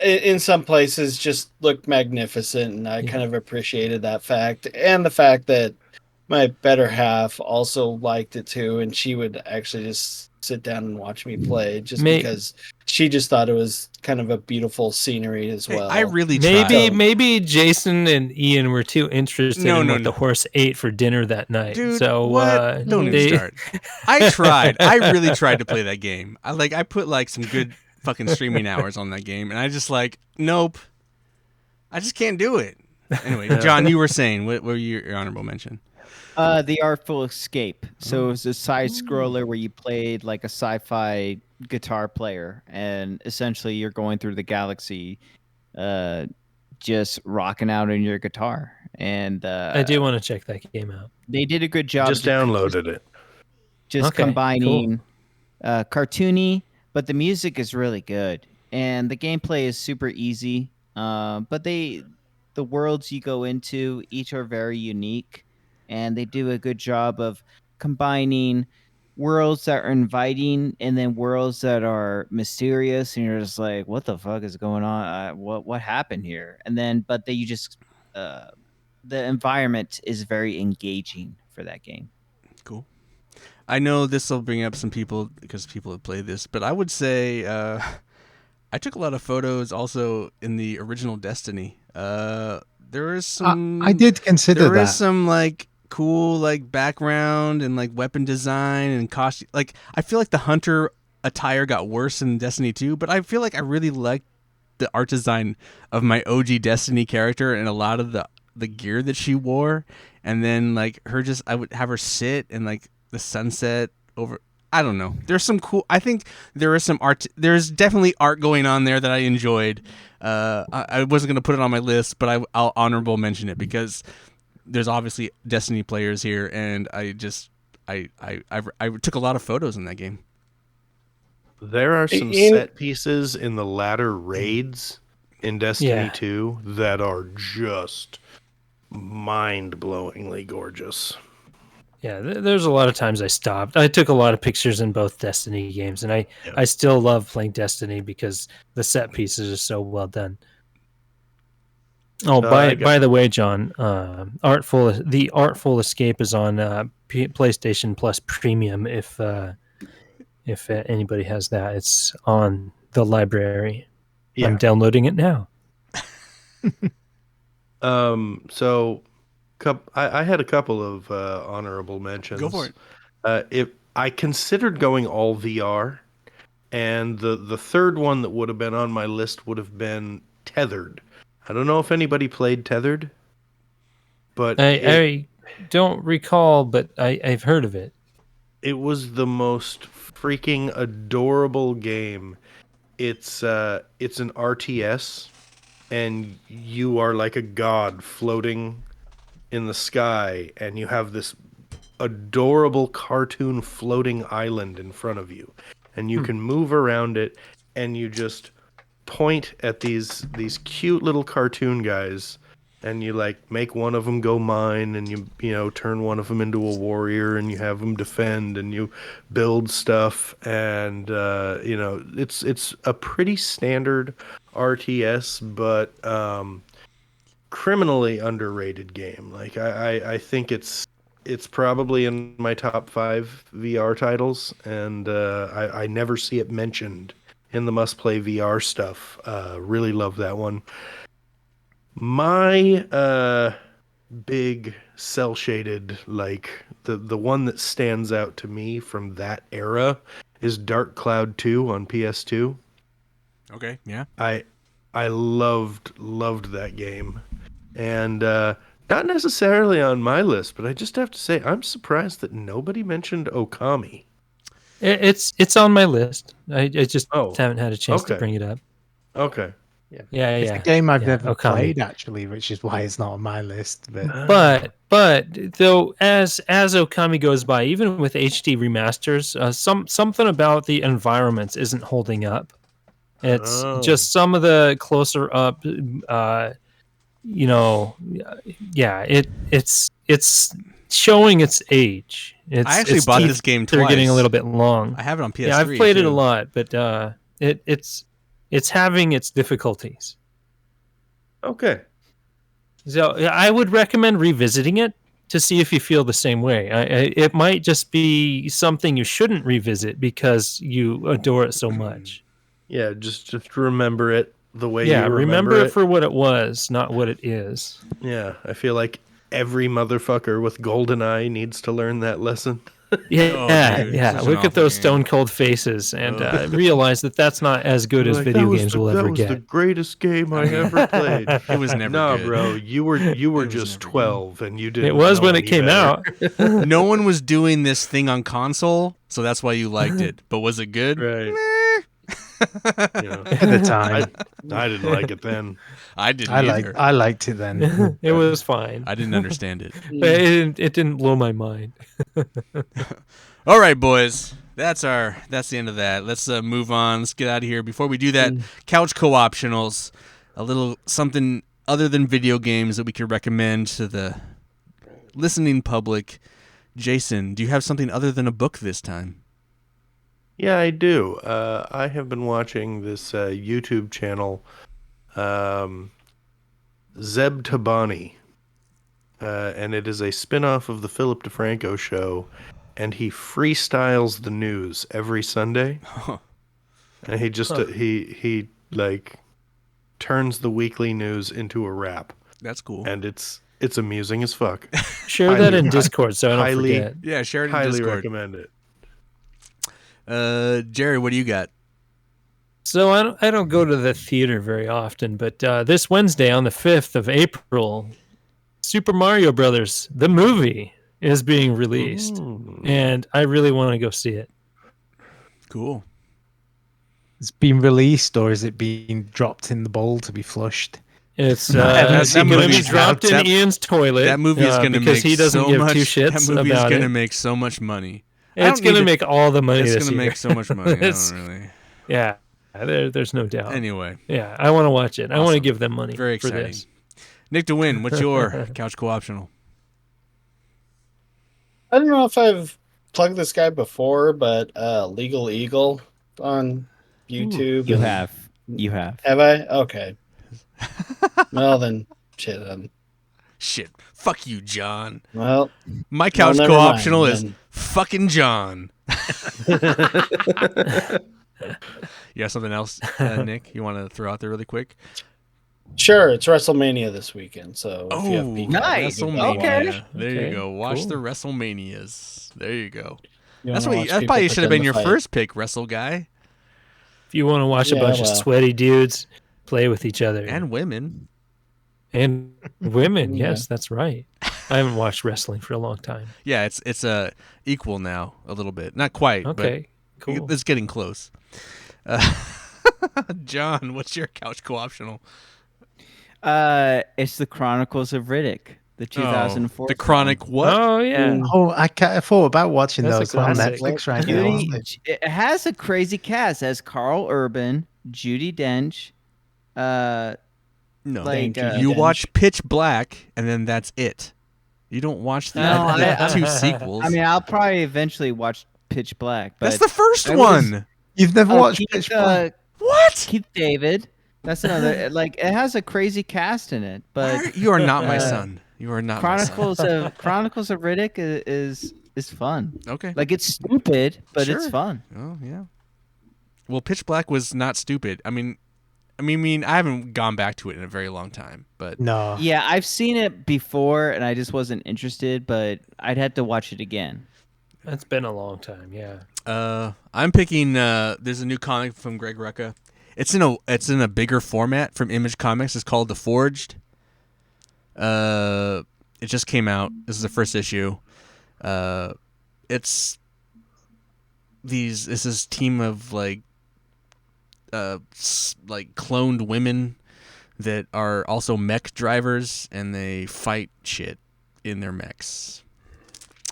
in some places just looked magnificent, and I kind of appreciated that fact, and the fact that my better half also liked it too, and she would actually just sit down and watch me play just because she just thought it was kind of a beautiful scenery as hey, well. I really tried. Maybe Jason and Ian were too interested in what the horse ate for dinner that night. Dude, so what? Don't even start. I tried. I really tried to play that game. I put like some good fucking streaming hours on that game, and I just like, nope. I just can't do it. Anyway, John, you were saying, what were your honorable mention? The Artful Escape. So it was a side scroller where you played like a sci-fi guitar player, and essentially you're going through the galaxy, just rocking out on your guitar. And I do want to check that game out. they did a good job. Just downloaded it. Just Okay, combining cartoony, but the music is really good, and the gameplay is super easy. But the worlds you go into each are very unique, and they do a good job of combining worlds that are inviting and then worlds that are mysterious, and you're just like, what the fuck is going on? What happened here? And then but they you just the environment is very engaging for that game. Cool. I know this will bring up some people because people have played this, but I would say I took a lot of photos also in the original Destiny. There is some. I did consider there that. is some like cool like background and like weapon design and costume. Like I feel like the hunter attire got worse in Destiny 2, but I feel like I really liked the art design of my OG Destiny character and a lot of the gear that she wore. And then like I would have her sit and like the sunset over. I don't know. There's some cool. I think there is some art. There's definitely art going on there that I enjoyed. I wasn't gonna put it on my list, but I'll honorable mention it because there's obviously Destiny players here, and I took a lot of photos in that game. There are some set pieces in the latter raids in Destiny 2 that are just mind-blowingly gorgeous. Yeah, there's a lot of times I stopped. I took a lot of pictures in both Destiny games, and I still love playing Destiny because the set pieces are so well done. Oh, by the way, John, the Artful Escape is on PlayStation Plus Premium. If anybody has that, it's on the library. Yeah. I'm downloading it now. So I had a couple of honorable mentions. Go for it. I considered going all VR, and the third one that would have been on my list would have been Tethered. I don't know if anybody played Tethered, but I don't recall, but I've heard of it. It was the most freaking adorable game. It's an RTS, and you are like a god floating in the sky, and you have this adorable cartoon floating island in front of you, and you can move around it, and you just point at these cute little cartoon guys, and you like make one of them go mine, and you know turn one of them into a warrior, and you have them defend, and you build stuff, and it's a pretty standard RTS, but criminally underrated game. Like I think it's probably in my top 5 VR titles, and I never see it mentioned in the must-play VR stuff. Really love that one. My big cel-shaded, like the one that stands out to me from that era is Dark Cloud 2 on PS2. Okay, yeah. I loved that game. And not necessarily on my list, but I just have to say I'm surprised that nobody mentioned Okami. It's on my list. I just haven't had a chance to bring it up. Okay. Yeah. It's a game I've never Okami. played actually, which is why it's not on my list. But though as Okami goes by, even with HD remasters, something about the environments isn't holding up. It's just some of the closer up, it's showing its age. I actually bought this game twice. They're getting a little bit long. I have it on PS3. Yeah, I've played it a lot, but it's having its difficulties. Okay. So I would recommend revisiting it to see if you feel the same way. It might just be something you shouldn't revisit because you adore it so much. Yeah, just remember it the way you remember it for what it was, not what it is. Yeah, I feel like every motherfucker with GoldenEye needs to learn that lesson. Yeah. Look at those stone cold faces and realize that that's not as good as video games will ever get. That was the greatest game I ever played. It was never good. Bro, you were just 12 and you didn't. It was know when it came out. No one was doing this thing on console, so that's why you liked it. But was it good? Right. At the time, I didn't like it then. I didn't either. I liked it then. It was fine. I didn't understand it. But it didn't blow my mind. All right, boys. That's the end of that. Let's move on. Let's get out of here. Before we do that, couch co-optionals. A little something other than video games that we could recommend to the listening public. Jason, do you have something other than a book this time? Yeah, I do. I have been watching this YouTube channel, Zeb Tabani, and it is a spin-off of the Philip DeFranco show, and he freestyles the news every Sunday. And he just he like turns the weekly news into a rap, That's cool. and it's amusing as fuck. Share that in Discord so I don't forget. Yeah, share it in Highly Discord. recommend it. Jerry, what do you got? So I don't go to the theater very often, but this Wednesday on the 5th of April, Super Mario Brothers, the movie, is being released. And I really want to go see it. Cool. It's been released, or is it being dropped in the bowl to be flushed? It's that going to be movie's dropped in that- Ian's toilet. That movie is going to because make he doesn't so give much. two shits That movie is about going to it. make so much money. It's going to make all the money It's this going to year. make so much money. I It's- don't really. Yeah, there's no doubt. Anyway, Yeah, I want to watch it. I want to Awesome. give them money very for exciting. this. Nick DeWin, what's your couch co-optional? I don't know if I've plugged this guy before, but Legal Eagle on YouTube. You have. You have. Have I? Okay. Well then, shit. Shit. Fuck you, John. Well, My couch never mind, co-optional is then. fucking John. You have something else, Nick? You want to throw out there really quick? Sure, it's WrestleMania this weekend, so if you have Peacock, nice. you can WrestleMania. watch. There you Okay, go. Watch cool. the WrestleManias. There you go. You That's wanna what. watch That people probably should have been pretend your to fight. first pick, Wrestle Guy, If you want to watch a Yeah, bunch of well. sweaty dudes play with each other and women. and women, Yeah. yes, that's right. I haven't watched wrestling for a long time. Yeah, it's equal now a little bit. Not quite, Okay, but cool. it's getting close. John, what's your couch co-optional? It's the Chronicles of Riddick, the 2004. The Chronic what? Oh yeah, Oh, I thought about watching That's a those on classic. Netflix right Judy, now. it has a crazy cast. It has Carl Urban, Judy Dench. No, Like, you watch Pitch Black, and then that's it. You don't watch the No, other two I sequels. I mean, I'll probably eventually watch Pitch Black. But that's the first I was- one. You've never watched Keith, Pitch Black? What? Keith David. That's another. Like, it has a crazy cast in it. But You are not my uh, son. You are not my son. Chronicles of Riddick is fun. Okay. Like, it's stupid, but it's Sure. fun. Oh yeah. Well, Pitch Black was not stupid. I mean, I haven't gone back to it in a very long time, but No. Yeah, I've seen it before, and I just wasn't interested. But I'd have to watch it again. that's been a long time. Yeah, I'm picking. There's a new comic from Greg Rucka. It's in a bigger format from Image Comics. It's called The Forged. It just came out. This is the first issue. It's this is team of like cloned women that are also mech drivers, and they fight shit in their mechs.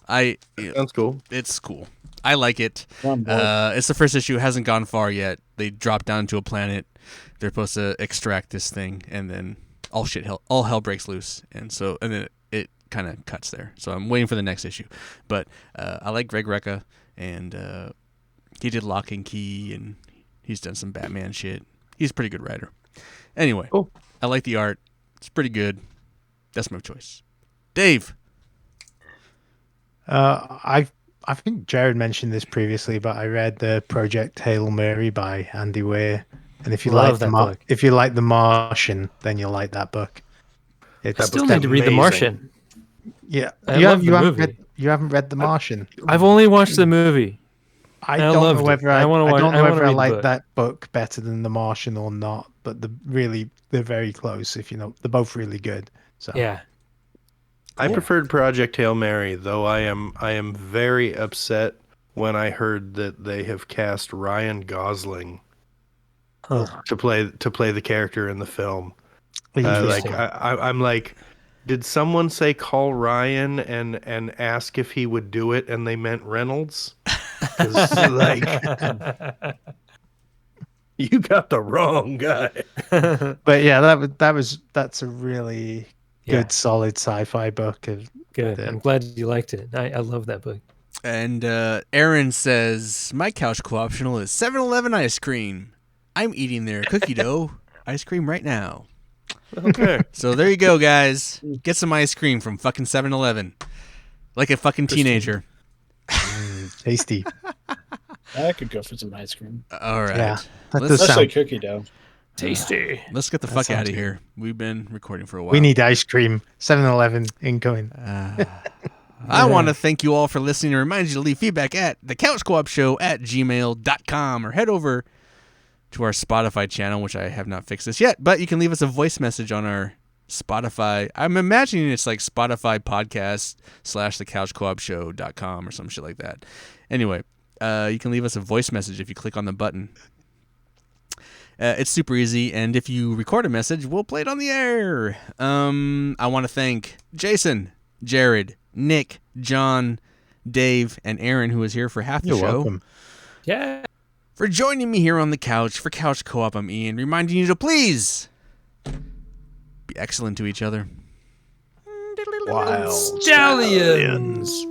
Sounds cool. It's cool. I like it. On board. It's the first issue. It hasn't gone far yet. They drop down to a planet. They're supposed to extract this thing, and then all hell breaks loose. And then it kind of cuts there. So I'm waiting for the next issue. But I like Greg Rucka, and he did Lock and Key, and he's done some Batman shit. He's a pretty good writer. Anyway, Cool. I like the art. It's pretty good. That's my choice. Dave. I think Jared mentioned this previously, but I read the Project Hail Mary by Andy Weir, and if you Love like that book. if you like The Martian, then you'll like that book. It's That I still book's need to read The amazing. Martian. yeah. I love the haven't movie. read you haven't read The Martian. I've only watched the movie. I I don't loved know it. whether I I, wanna I watch- don't I know wanna whether I read the like book. that book better than The Martian or not, but they're very close. If you know, they're both really good. So Yeah, I preferred Project Hail Mary, though I am very upset when I heard that they have cast Ryan Gosling to play the character in the film. Like Interesting. I'm like, did someone say call Ryan and ask if he would do it, and they meant Reynolds? 'Cause, like, you got the wrong guy. but yeah, that's a really Yeah. good, solid sci-fi book. Good. Yeah. I'm glad you liked it. I love that book. And Aaron says, my couch co-optional is 7-Eleven ice cream. I'm eating their cookie dough ice cream right now. Okay. So there you go, guys. Get some ice cream from fucking 7-Eleven. Like a fucking teenager. Tasty. I could go for some ice cream, All right. Yeah, that Let's, does especially sound. cookie dough. Tasty. let's get the That fuck sounds out of good. here. We've been recording for a while. We need ice cream. 7-Eleven incoming. I want to thank you all for listening and remind you to leave feedback at thecouchcoopshow@gmail.com or head over to our Spotify channel, which I have not fixed this yet, but you can leave us a voice message on our Spotify. I'm imagining it's like Spotify podcast /thecouchcoopshow.com or some shit like that. Anyway, you can leave us a voice message if you click on the button. It's super easy, and if you record a message, we'll play it on the air. I want to thank Jason, Jared, Nick, John, Dave, and Aaron, who was here for half the You're show. welcome. Yeah. For joining me here on the couch. For Couch Co-op, I'm Ian, reminding you to please be excellent to each other. Wild Stallions.